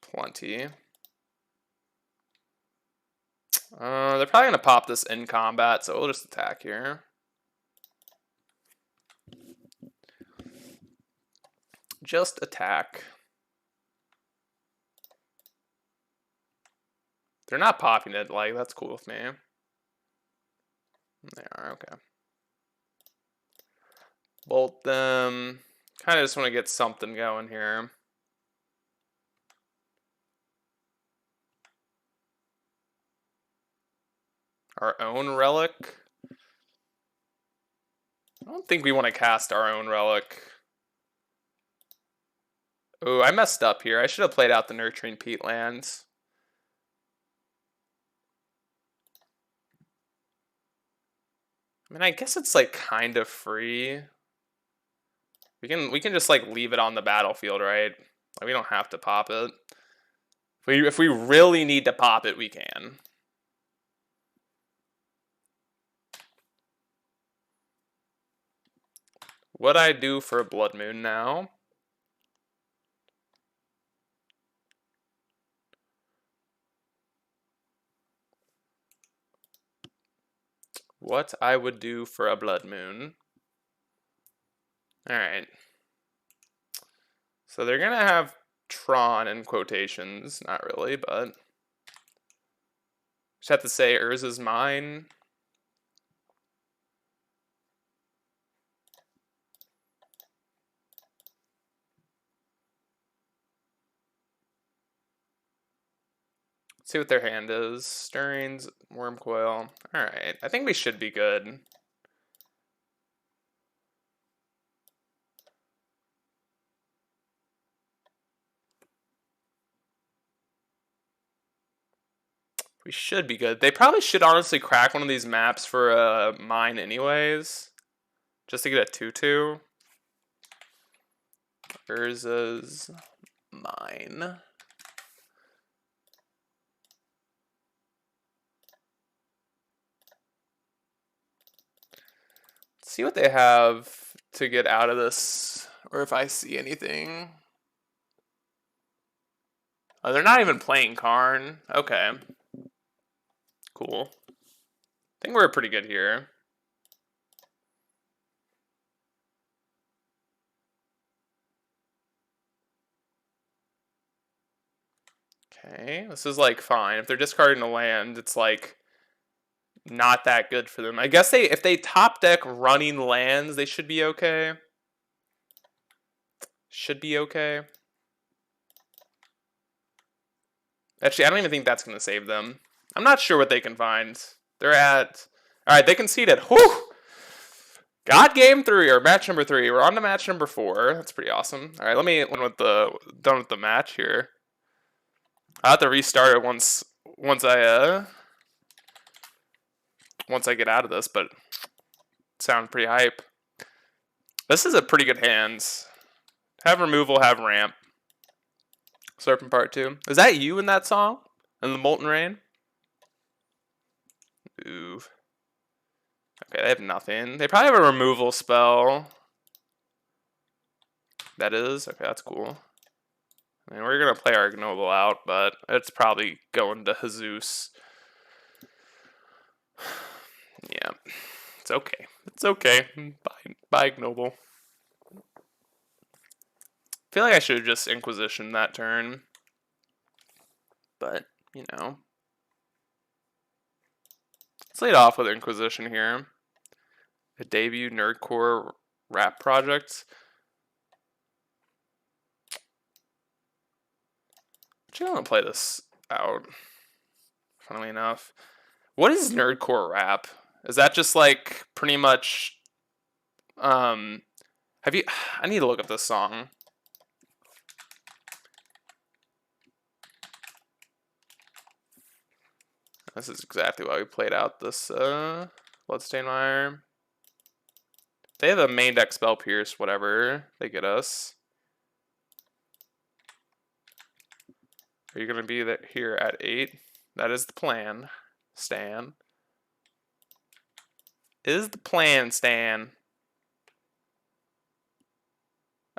Plenty. They're probably going to pop this in combat, so we'll just attack here. Just attack. They're not popping it, like, that's cool with me. They are, okay. Bolt them. Kind of just want to get something going here. Our own Relic. I don't think we want to cast our own Relic. Oh, I messed up here. I should have played out the Nurturing Peatlands. I mean, I guess it's like kind of free. We can just like leave it on the battlefield, right? Like, we don't have to pop it. If we really need to pop it, we can. What I do for a Blood Moon now? What I would do for a Blood Moon. Alright. So they're gonna have Tron in quotations. Not really, but just have to say Urza's mine. See what their hand is. Stirrings, Wormcoil. Alright, I think we should be good. We should be good. They probably should honestly crack one of these maps for a mine anyways. Just to get a 2-2. Urza's mine. See what they have to get out of this, or if I see anything. Oh, they're not even playing Karn. Okay. Cool. I think we're pretty good here. Okay, this is like fine. If they're discarding a land, it's like not that good for them. I guess if they top deck running lands, they should be okay. Should be okay. Actually, I don't even think that's going to save them. I'm not sure what they can find. They're at... Alright, they conceded. Whew! Got game 3, or match number 3. We're on to match number 4. That's pretty awesome. Alright, let me done with the match here. I'll have to restart it once I get out of this, but sound pretty hype. This is a pretty good hand. Have removal, have ramp. Serpent Part 2. Is that you in that song? In the Molten Rain? Ooh. Okay, they have nothing. They probably have a removal spell. That is? Okay, that's cool. I mean, we're going to play our Ignoble out, but it's probably going to Jesus. Yeah. It's okay. It's okay. Bye, Ignoble. I feel like I should have just Inquisition that turn. But, you know. Let's lead off with Inquisition here. A debut nerdcore rap project. Actually, I'm gonna play this out. Funnily enough. What is nerdcore rap? Is that just like pretty much have you I need to look up this song. This is exactly why we played out this Bloodstained Mire. They have a main deck Spell Pierce, whatever. They get us. Are you going to be here at 8? That is the plan, Stan. Is the plan, Stan.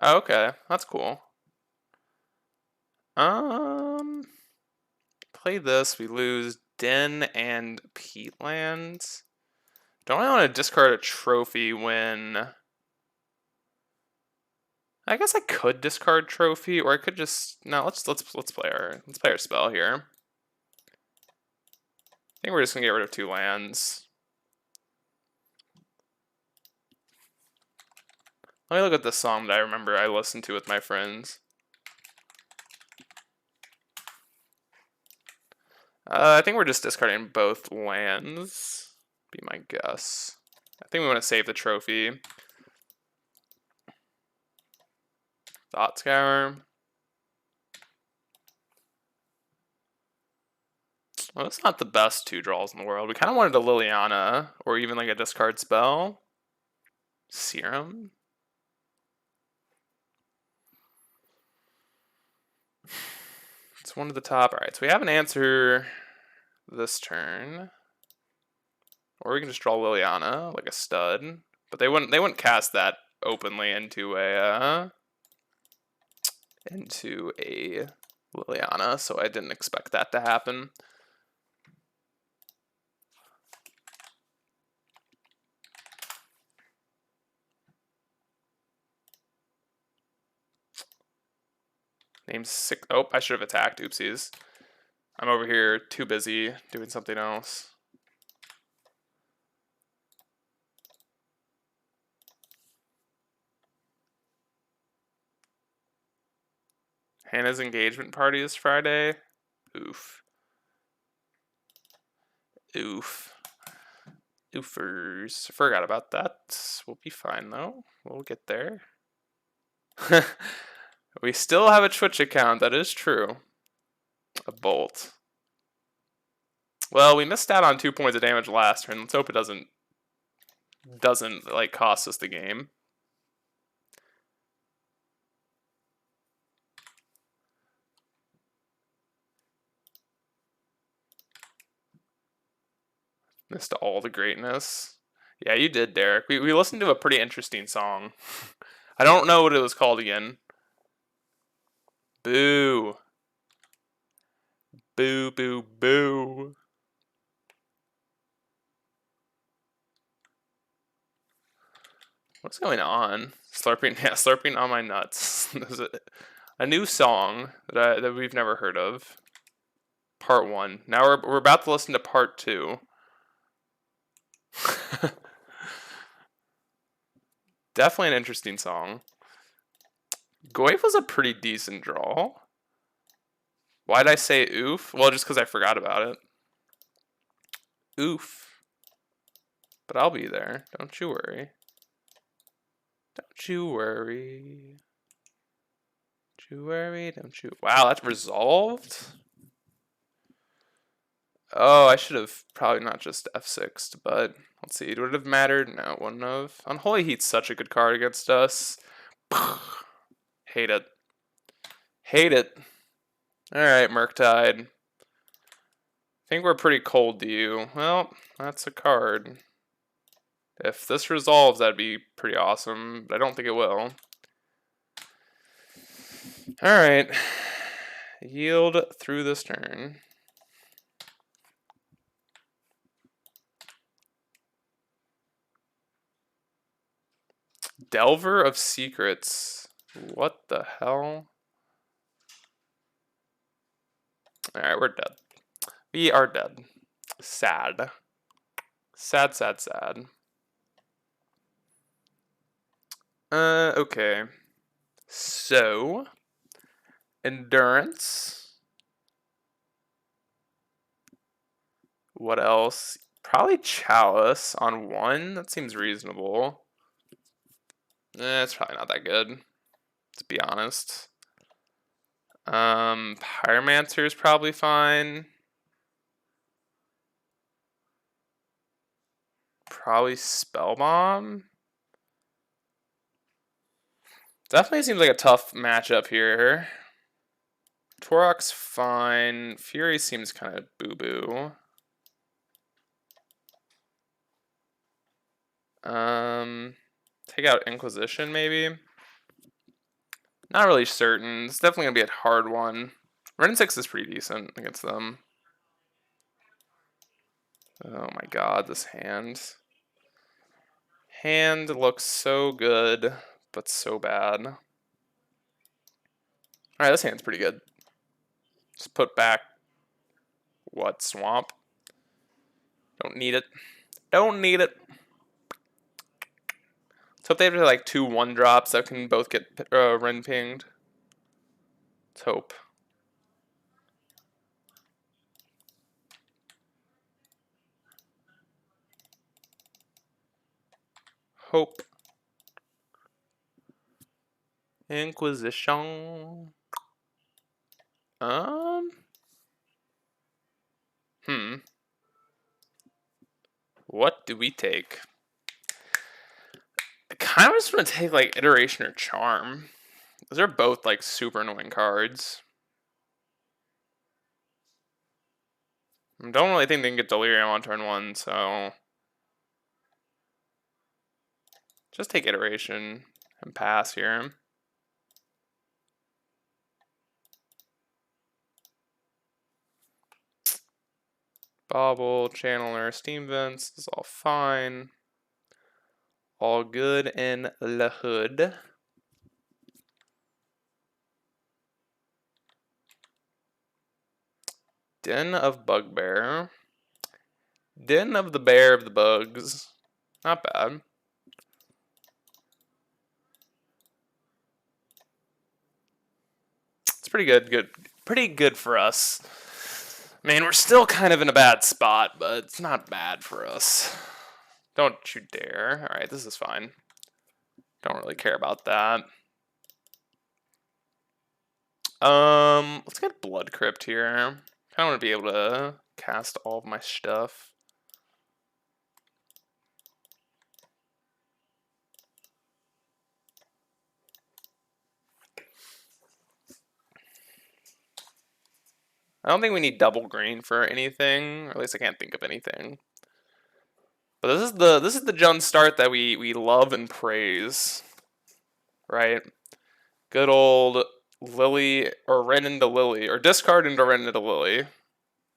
Oh, okay, that's cool. Play this, we lose Den and Peatlands. Don't I want to discard a trophy when... I guess I could discard trophy, or I could just... No, let's play our spell here. I think we're just gonna get rid of 2 lands. Let me look at the song that I remember I listened to with my friends. I think we're just discarding both lands. Be my guess. I think we want to save the trophy. Thought Scour. Well, that's not the best 2 draws in the world. We kind of wanted a Liliana, or even like a discard spell. Serum. It's one of the top. Alright, so we have an answer this turn. Or we can just draw Liliana, like a stud. But they wouldn't cast that openly into a Liliana, so I didn't expect that to happen. Name 6. Oh, I should have attacked. Oopsies. I'm over here too busy doing something else. Hannah's engagement party is Friday. Oof. Oof. Oofers. Forgot about that. We'll be fine though. We'll get there. We still have a Twitch account, that is true. A bolt. Well, we missed out on 2 points of damage last turn. Let's hope it doesn't like cost us the game. Missed all the greatness. Yeah, you did, Derek. We listened to a pretty interesting song. I don't know what it was called again. Boo. Boo, boo, boo. What's going on? Slurping, yeah, slurping on my nuts. There's a new song that we've never heard of. Part 1. Now we're about to listen to part 2. Definitely an interesting song. Goyf was a pretty decent draw. Why'd I say oof? Well, just because I forgot about it. Oof. But I'll be there. Don't you worry. Don't you worry. Don't you worry. Don't you. Wow, that's resolved? Oh, I should have probably not just F6'd, but let's see. Would it have mattered? No, it wouldn't have. Unholy Heat's such a good card against us. Hate it. Hate it. Alright, Murktide. Think we're pretty cold to you. Well, that's a card. If this resolves, that'd be pretty awesome, but I don't think it will. Alright. Yield through this turn. Delver of Secrets. What the hell? Alright, we're dead. We are dead. Sad. Sad, sad, sad. Okay. So, Endurance. What else? Probably Chalice on 1. That seems reasonable. It's probably not that good, to be honest. Pyromancer is probably fine. Probably Spellbomb. Definitely seems like a tough matchup here. Torok's fine. Fury seems kind of boo-boo. Take out Inquisition, maybe? Not really certain. It's definitely going to be a hard one. Ren 6 is pretty decent against them. Oh my god, this hand. Hand looks so good, but so bad. Alright, this hand's pretty good. Just put back... What, Swamp? Don't need it. Don't need it. Let's hope they have like 2 1-drops that can both get Ren pinged. Let's hope. Hope. Inquisition. What do we take? I kind of just want to take like Iteration or Charm. Those are both like super annoying cards. I don't really think they can get Delirium on turn 1, so Just take iteration and pass here. Bobble, channeler, steam vents is all fine. All good in the hood. Den of Bugbear. Den of the Bear of the Bugs. Not bad. It's pretty good. Pretty good for us. I mean, we're still kind of in a bad spot, but it's not bad for us. Don't you dare. Alright, this is fine. Don't really care about that. Let's get Blood Crypt here. I want to be able to cast all of my stuff. I don't think we need double green for anything, or at least I can't think of anything. But this is the jump start that we love and praise, right? Good old Lily, or Ren into Lily, or discard into Ren into Lily.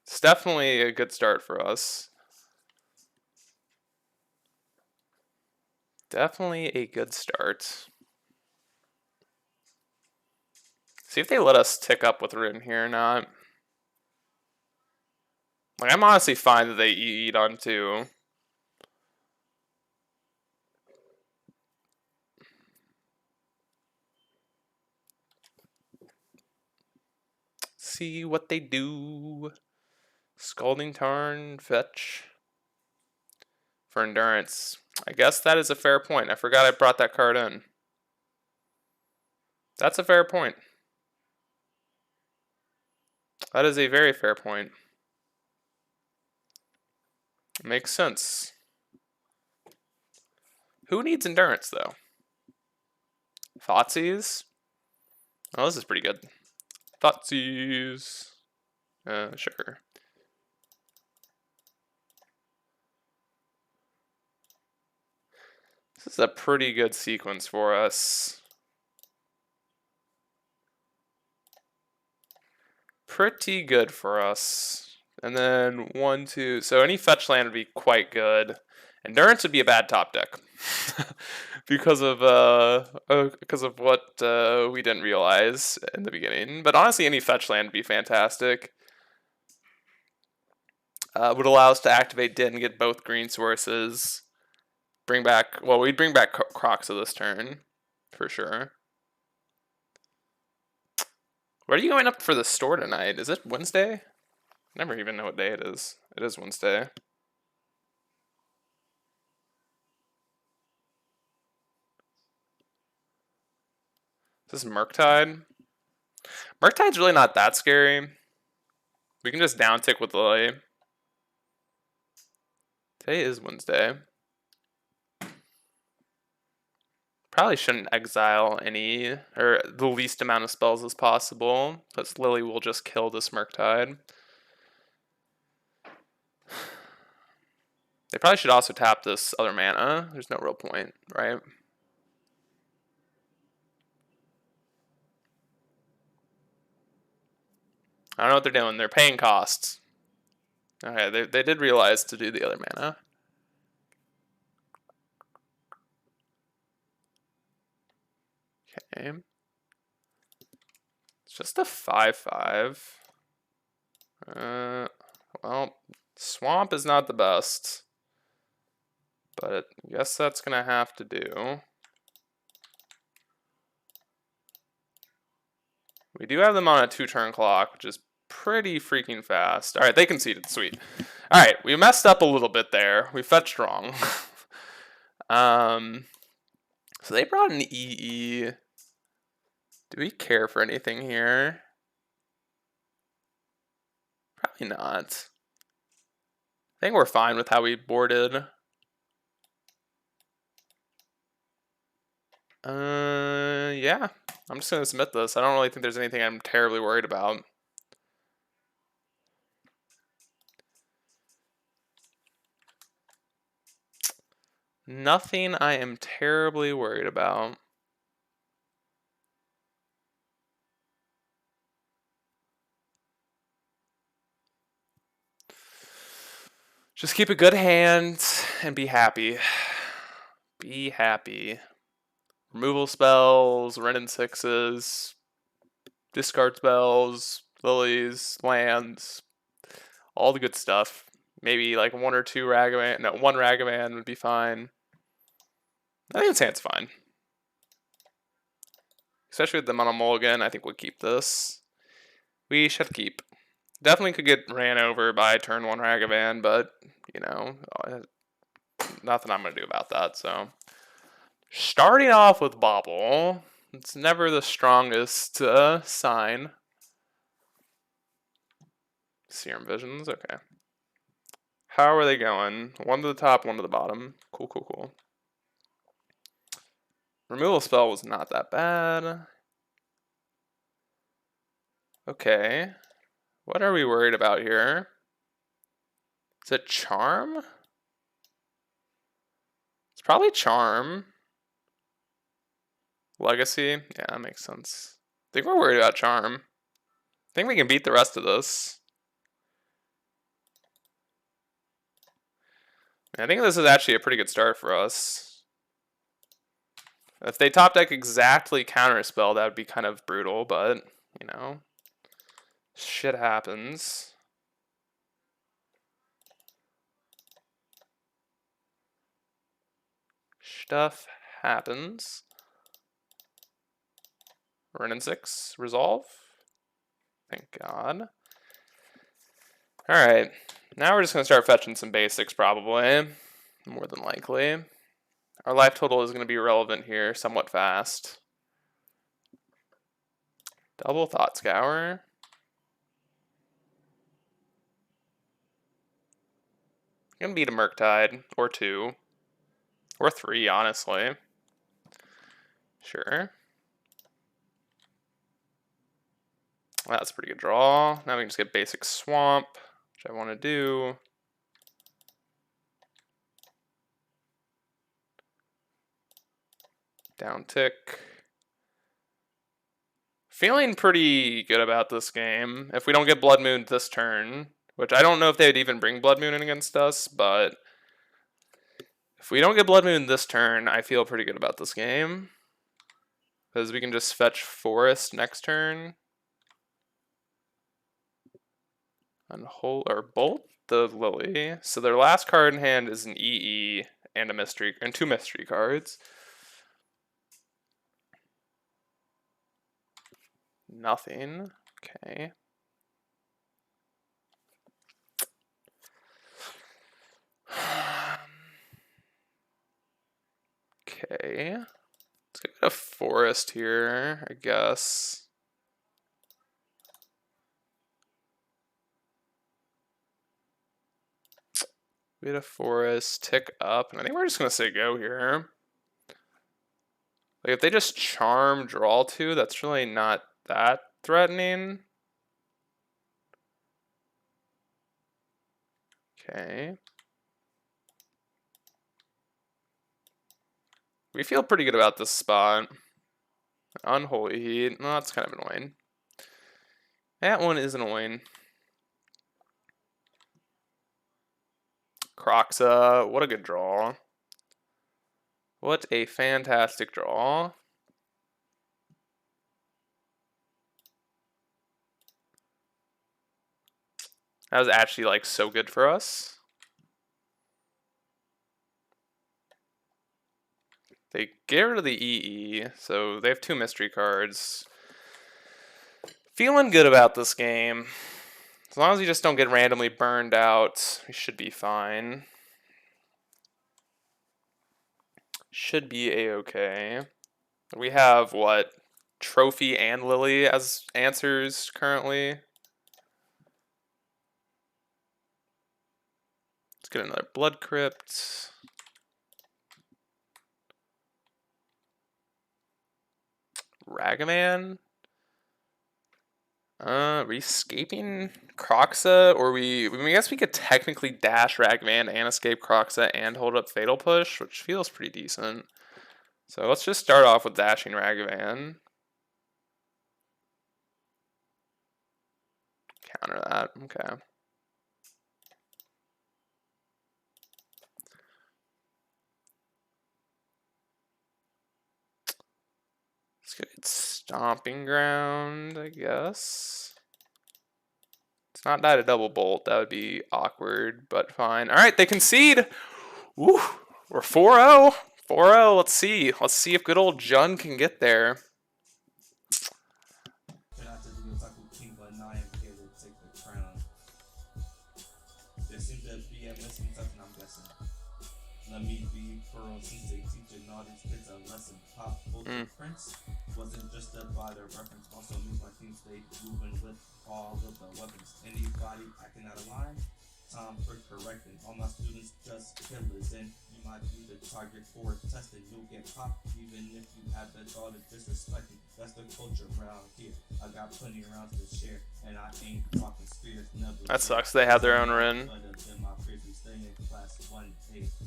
It's definitely a good start for us. Definitely a good start. See if they let us tick up with Rin here or not. Like, I'm honestly fine that they eat on 2. See what they do. Scalding Tarn, fetch. For endurance. I guess that is a fair point. I forgot I brought that card in. That's a fair point. That is a very fair point. Makes sense. Who needs endurance, though? Thoughtseize? Oh, this is pretty good. Thoughtseize. Sure. This is a pretty good sequence for us. Pretty good for us. And then 1, 2. So any fetch land would be quite good. Endurance would be a bad top deck because of what we didn't realize in the beginning. But honestly, any fetch land would be fantastic. Would allow us to activate Din and get both green sources. We'd bring back Croxa this turn for sure. What are you going up for the store tonight? Is it Wednesday? I never even know what day it is. It is Wednesday. Is this Murktide? Murktide's really not that scary. We can just downtick with Lily. Today is Wednesday. Probably shouldn't exile any, or the least amount of spells as possible, because Lily will just kill this Murktide. They probably should also tap this other mana. There's no real point, right? I don't know what they're doing. They're paying costs. Okay, they did realize to do the other mana. Okay. It's just a 5/5. Well, Swamp is not the best. But I guess that's going to have to do. We do have them on a 2-turn clock, which is pretty freaking fast. Alright, they conceded. Sweet. Alright, we messed up a little bit there. We fetched wrong. So they brought an EE. Do we care for anything here? Probably not. I think we're fine with how we boarded. Yeah. I'm just gonna submit this. I don't really think there's anything I'm terribly worried about. Nothing I am terribly worried about. Just keep a good hand and be happy. Be happy. Removal spells, Ren and Sixes, discard spells, lilies, lands, all the good stuff. Maybe like one or two Ragavan. No, one Ragavan would be fine. I think this hand's fine. Especially with the Mono Mulligan, I think we'll keep this. We should keep. Definitely could get ran over by turn 1 Ragavan, but, you know, nothing I'm going to do about that, so. Starting off with Bobble. It's never the strongest sign. Serum Visions, okay. How are they going? One to the top, one to the bottom. Cool, cool, cool. Removal spell was not that bad. Okay. What are we worried about here? Is it Charm? It's probably Charm. Legacy? Yeah, that makes sense. I think we're worried about Charm. I think we can beat the rest of this. I think this is actually a pretty good start for us. If they top deck exactly Counterspell, that would be kind of brutal, but, you know, shit happens. Stuff happens. Ren and 6, resolve. Thank God. Alright, now we're just going to start fetching some basics, probably. More than likely. Our life total is going to be relevant here somewhat fast. Double Thought Scour. I'm going to beat a Murktide, or 2. Or 3, honestly. Sure. That's a pretty good draw. Now we can just get basic Swamp, which I want to do. Down tick. Feeling pretty good about this game. If we don't get Blood Moon this turn, which I don't know if they'd even bring Blood Moon in against us, but if we don't get Blood Moon this turn, I feel pretty good about this game. Because we can just fetch Forest next turn. And bolt the Lily. So their last card in hand is an EE and a mystery and 2 mystery cards. Nothing. Okay. Okay. Let's get a Forest here, I guess. We had a Forest, tick up, and I think we're just going to say go here. Like, if they just Charm, draw 2, that's really not that threatening. Okay. We feel pretty good about this spot. Unholy Heat. No, that's kind of annoying. That one is annoying. Croxa. What a good draw. What a fantastic draw. That was actually like so good for us. They get rid of the EE, so they have 2 mystery cards. Feeling good about this game. As long as you just don't get randomly burned out, we should be fine. Should be a-okay. We have, what, Trophy and Lily as answers currently. Let's get another Blood Crypt. Ragavan? Escaping Croxa, or I mean, I guess we could technically dash Ragavan and escape Croxa and hold up Fatal Push, which feels pretty decent. So let's just start off with dashing Ragavan. Counter that, okay. Let's get Stomping Ground, I guess. It's not died a double bolt, that would be awkward, but fine. Alright, they concede! Woo! We're 4-0. 4-0, let's see. Let's see if good old Jun can get there. Let me be Pearl since they teach a naughty kids a lesson. Pop Prince wasn't just by their reference, also means my team stayed moving with all of the weapons. Anybody acting out of line, time for correcting. All my students just killers, and you might be the target for testing. You'll get popped even if you have the thought of disrespecting. That's the culture around here. I got plenty around to share, and I ain't talking spears. Never. That sucks. They have their own Rin.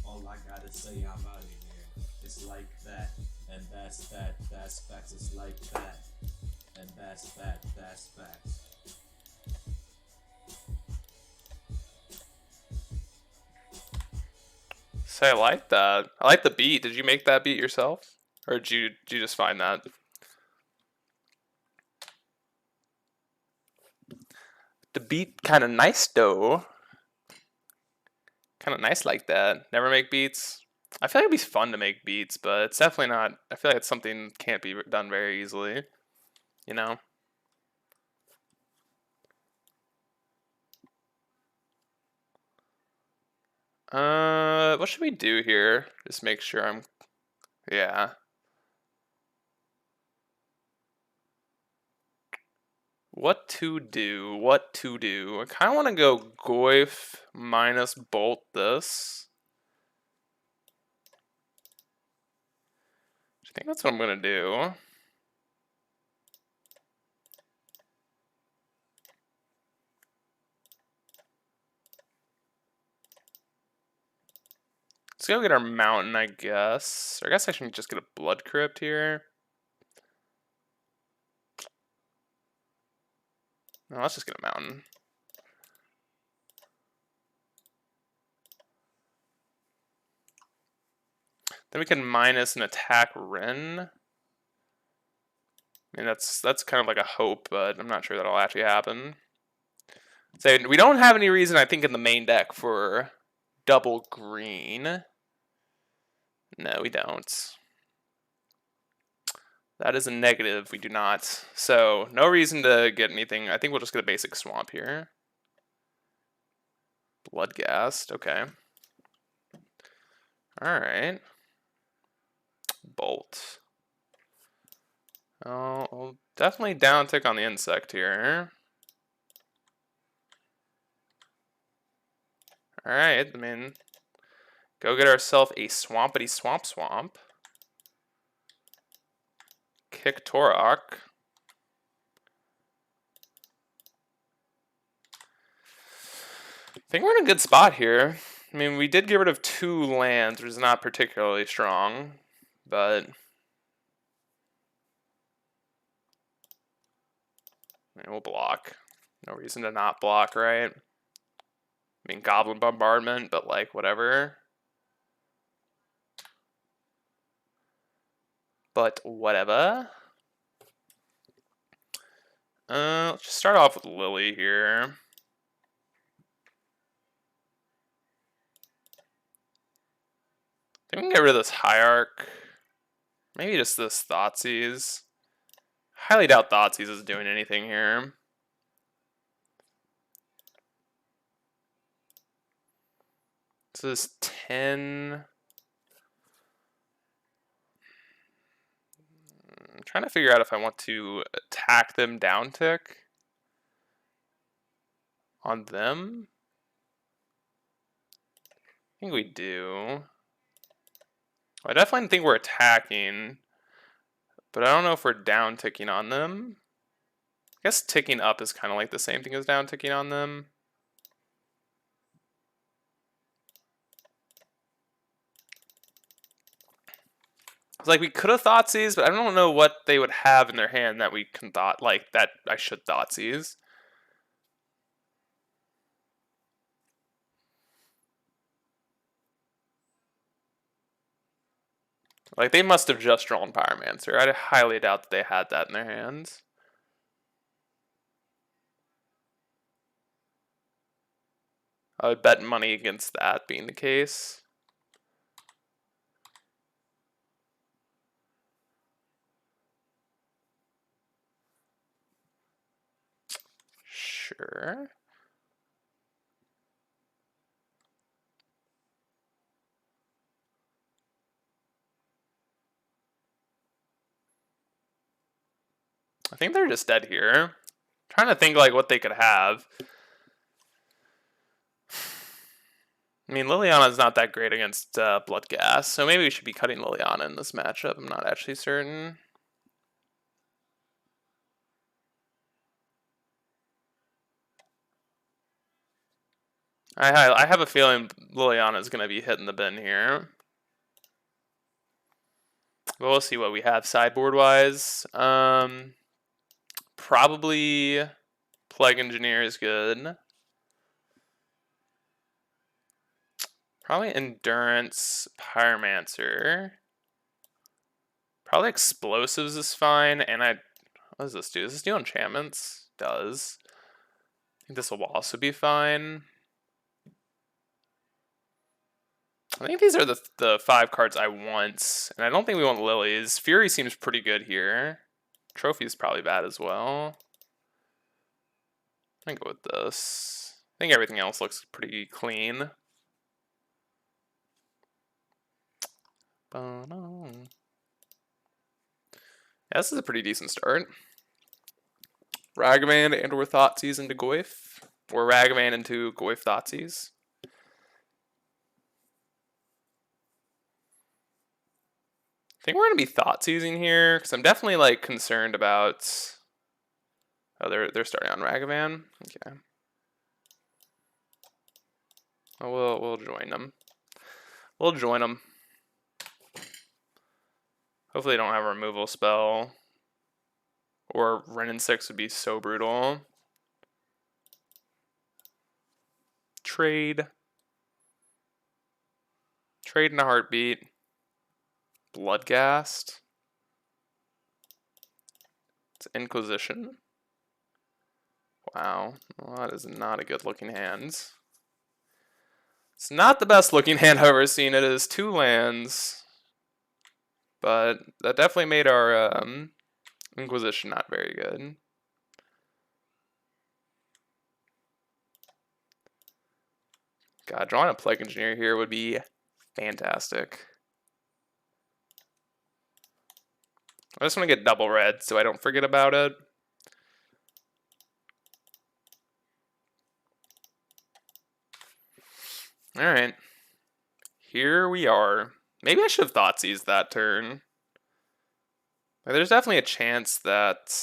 All I gotta say, I'm out of here. It's like that, and that's facts. It's like that, and that's facts. Say, I like that. I like the beat. Did you make that beat yourself? Or did you just find that? The beat kind of nice though. Kind of nice like that. Never make beats. I feel like it'd be fun to make beats, but it's definitely not. I feel like it's something that can't be done very easily. You know? What should we do here? Just make sure I'm. Yeah. What to do? What to do? I kind of want to go Goyf minus Bolt this. I think that's what I'm going to do. Let's go get our mountain, I guess. Or I guess I should just get a Blood Crypt here. No, let's just get a mountain. Then we can minus an attack Ren. I mean, that's kind of like a hope, but I'm not sure that'll actually happen. So we don't have any reason, I think, in the main deck for double green. No, we don't. That is a negative. We do not. So no reason to get anything. I think we'll just get a basic swamp here. Bloodghast. Okay. All right. Bolt. Oh, we'll definitely down tick on the insect here. All right. I mean, go get ourselves a swampity swamp. Kick Torok. I think we're in a good spot here. I mean, we did get rid of 2 lands, which is not particularly strong, but I mean, we'll block. No reason to not block, right? I mean, Goblin Bombardment, but like, whatever. But whatever. Let's just start off with Lily here. I think we can get rid of this Hierarch. Maybe just this Thoughtseize. Highly doubt Thoughtseize is doing anything here. This is 10. I'm trying to figure out if I want to attack them down tick on them. I think we do. I definitely think we're attacking, but I don't know if we're down ticking on them. I guess ticking up is kind of like the same thing as down ticking on them. It's like we could have Thoughtseize, but I don't know what they would have in their hand that we can that I should Thoughtseize. Like, they must have just drawn Pyromancer. I highly doubt that they had that in their hands. I would bet money against that being the case. Sure. I think they're just dead here. I'm trying to think like what they could have. I mean, Liliana's not that great against Bloodghast, so maybe we should be cutting Liliana in this matchup. I'm not actually certain. I have a feeling Liliana's going to be hitting the bin here. But we'll see what we have sideboard-wise. Probably Plague Engineer is good. Probably Endurance, Pyromancer. Probably Explosives is fine, and what does this do? Does this do enchantments? Does. I think this will also be fine. I think these are the 5 cards I want, and I don't think we want Lilies. Fury seems pretty good here. Trophy is probably bad as well. I'm gonna go with this. I think everything else looks pretty clean. Yeah, this is a pretty decent start. Ragavan and or Thoughtseize into Goyf. Or Ragavan into Goyf Thoughtseize. I think we're gonna be Thoughtseizing here, because I'm definitely like concerned about. Oh, they're starting on Ragavan. Okay. Oh, we'll join them. We'll join them. Hopefully they don't have a removal spell. Or Renin 6 would be so brutal. Trade. Trade in a heartbeat. Bloodghast. It's Inquisition. Wow. Well, that is not a good looking hand. It's not the best looking hand I've ever seen. It is 2 lands. But that definitely made our Inquisition not very good. God, drawing a Plague Engineer here would be fantastic. I just want to get double red so I don't forget about it. Alright. Here we are. Maybe I should have Thoughtseized that turn. There's definitely a chance that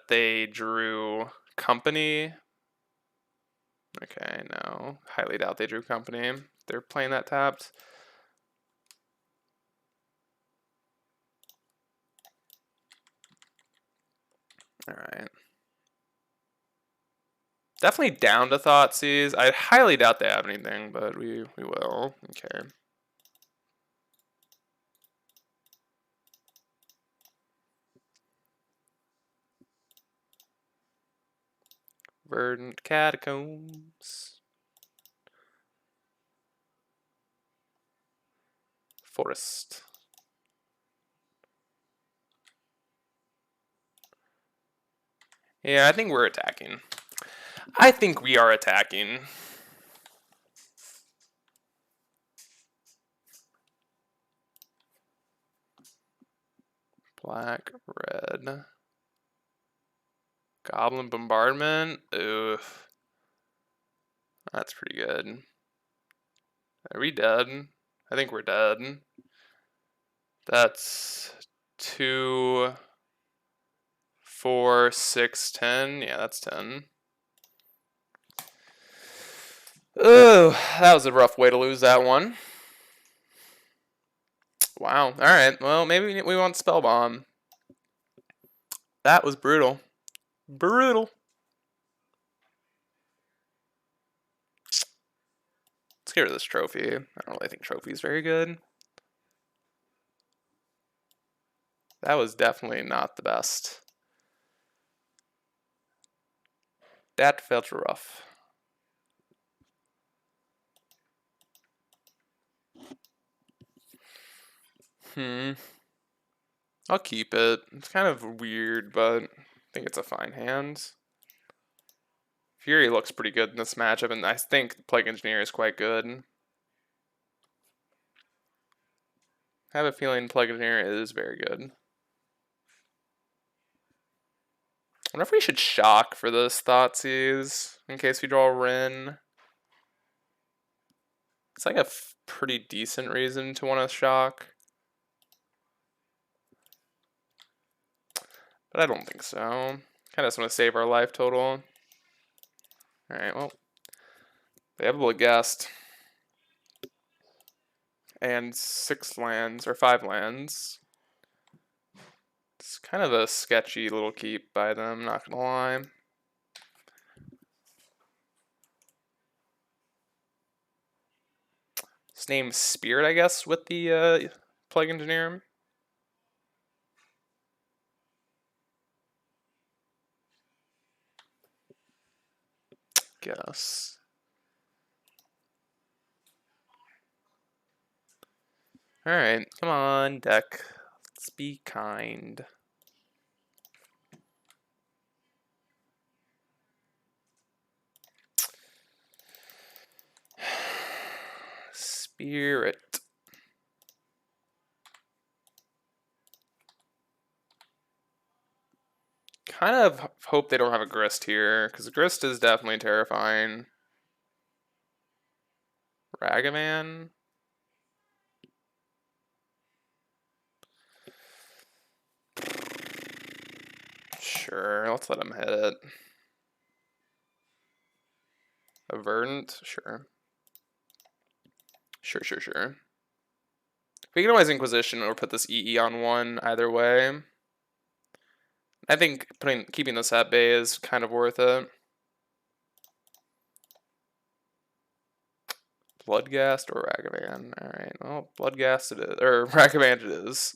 they drew company. Okay, no. Highly doubt they drew company. They're playing that tapped. Alright. Definitely down to Thoughtseize. I highly doubt they have anything, but we will. Okay. Verdant Catacombs. Forest. Yeah, I think we're attacking. I think we are attacking. Black, red. Goblin Bombardment. Oof. That's pretty good. Are we dead? I think we're dead. That's 2, 4, 6, 10. Yeah, that's 10. Oh, that was a rough way to lose that one. Wow. All right. Well, maybe we want Spell Bomb. That was brutal. Brutal. Let's get rid of this trophy. I don't really think trophy is very good. That was definitely not the best. That felt rough. I'll keep it. It's kind of weird, but I think it's a fine hand. Fury looks pretty good in this matchup, and I think Plague Engineer is quite good. I have a feeling Plague Engineer is very good. I wonder if we should shock for this Thoughtseize in case we draw Rin. It's like a pretty decent reason to want to shock. But I don't think so. Kind of just want to save our life total. Alright, well. They have a little guest. And 6 lands, or 5 lands. It's kind of a sketchy little keep by them, not gonna lie. His name's Spirit, I guess, with the Plague Engineer. Guess. Alright, come on, deck. Let's be kind. Spirit. Kind of hope they don't have a Grist here, because Grist is definitely terrifying. Ragavan? Sure, let's let him hit it. A Verdant? Sure. Sure. We can always Inquisition or put this EE on 1 either way. I think keeping this at bay is kind of worth it. Bloodghast or Ragavan? Alright, well, Bloodghast it is. Or Ragavan it is.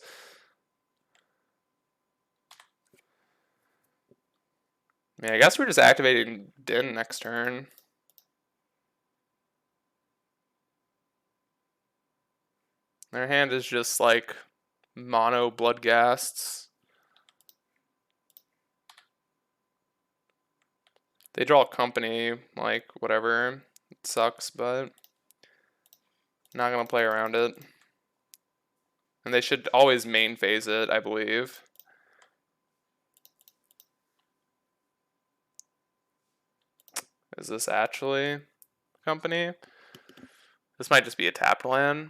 Yeah, I guess we're just activating Din next turn. Their hand is just like mono Bloodghasts. They draw company, like whatever. It sucks, but not gonna play around it. And they should always main phase it, I believe. Is this actually company? This might just be a tapped land.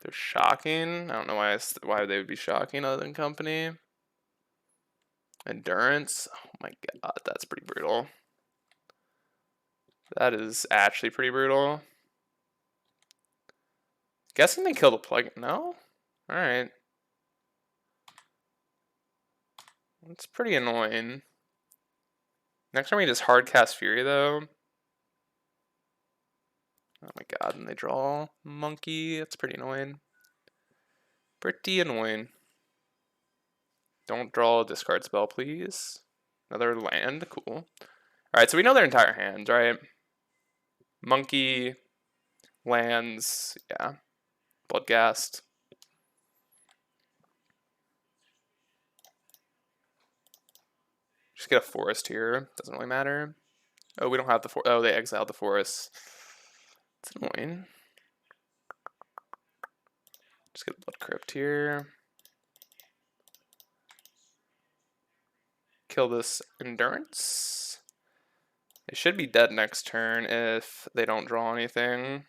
They're shocking. I don't know why they would be shocking other than company. Endurance. Oh my god, that's pretty brutal. That is actually pretty brutal. Guessing they killed a plug. No? Alright. It's pretty annoying. Next time we just hard cast Fury though. Oh my god, and they draw Monkey. That's pretty annoying. Pretty annoying. Don't draw a discard spell, please. Another land. Cool. Alright, so we know their entire hand, right? Monkey, lands, yeah. Bloodghast. Just get a forest here. Doesn't really matter. Oh, we don't have the forest. Oh, they exiled the forest. It's annoying. Just get a Blood Crypt here. Kill this Endurance. They should be dead next turn if they don't draw anything.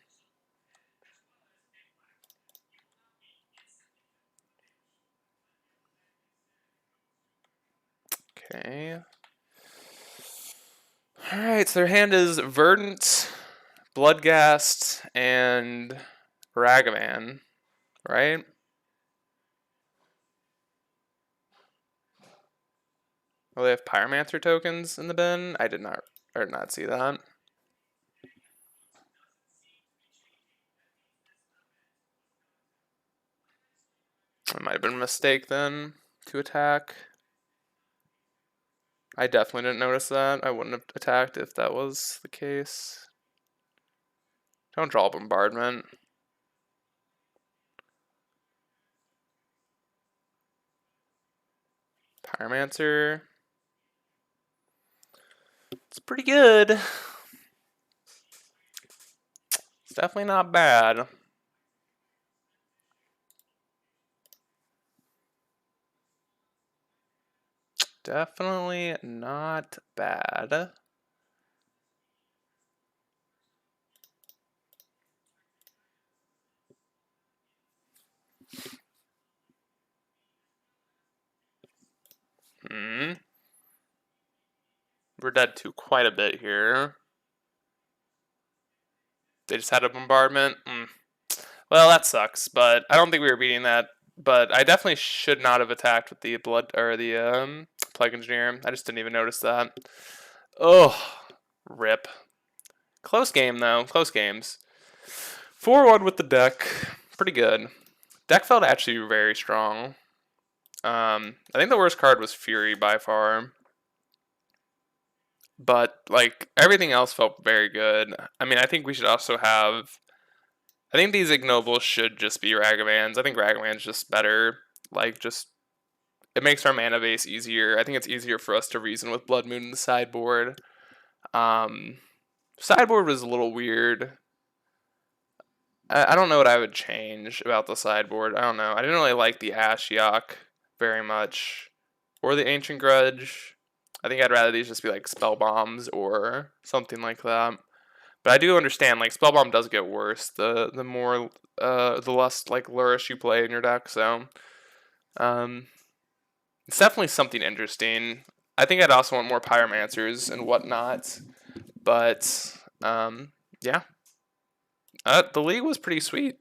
Okay. Alright, so their hand is Verdant, Bloodghast, and Ragavan, right? Oh, they have Pyromancer tokens in the bin? I did not see that. It might have been a mistake then to attack. I definitely didn't notice that. I wouldn't have attacked if that was the case. Don't draw Bombardment. Pyromancer. It's pretty good. It's definitely not bad. Definitely not bad. We're dead to quite a bit here. They just had a bombardment. Well, that sucks, but I don't think we were beating that. But I definitely should not have attacked with the Plague Engineer. I just didn't even notice that. Oh, rip. Close game though. Close games. 4-1 with the deck. Pretty good. Deck felt actually very strong. I think the worst card was Fury by far. But like everything else felt very good. I mean, I think we should also have. I think these ignobles should just be Ragavans. I think Ragavan's just better. Like just it makes our mana base easier. I think it's easier for us to reason with Blood Moon in the sideboard. Sideboard was a little weird. I don't know what I would change about the sideboard. I don't know. I didn't really like the Ashiok very much. Or the Ancient Grudge. I think I'd rather these just be like Spell Bombs or something like that. But I do understand, like, Spell Bomb does get worse the more, the less, like, Lurrus you play in your deck, so. It's definitely something interesting. I think I'd also want more Pyromancers and whatnot. But, yeah. The league was pretty sweet.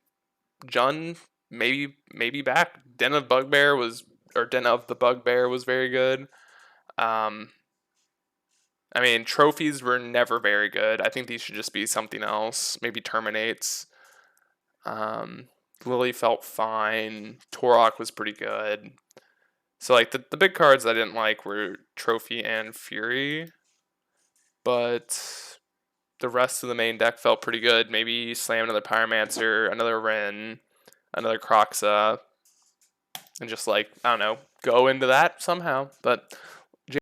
Jun, maybe back. Den of the Bugbear was very good. I mean, trophies were never very good. I think these should just be something else. Maybe Terminates. Lily felt fine. Torok was pretty good. So, like, the big cards I didn't like were Trophy and Fury. But the rest of the main deck felt pretty good. Maybe slam another Pyromancer, another Ren, another Croxa. And just, like, I don't know, go into that somehow. But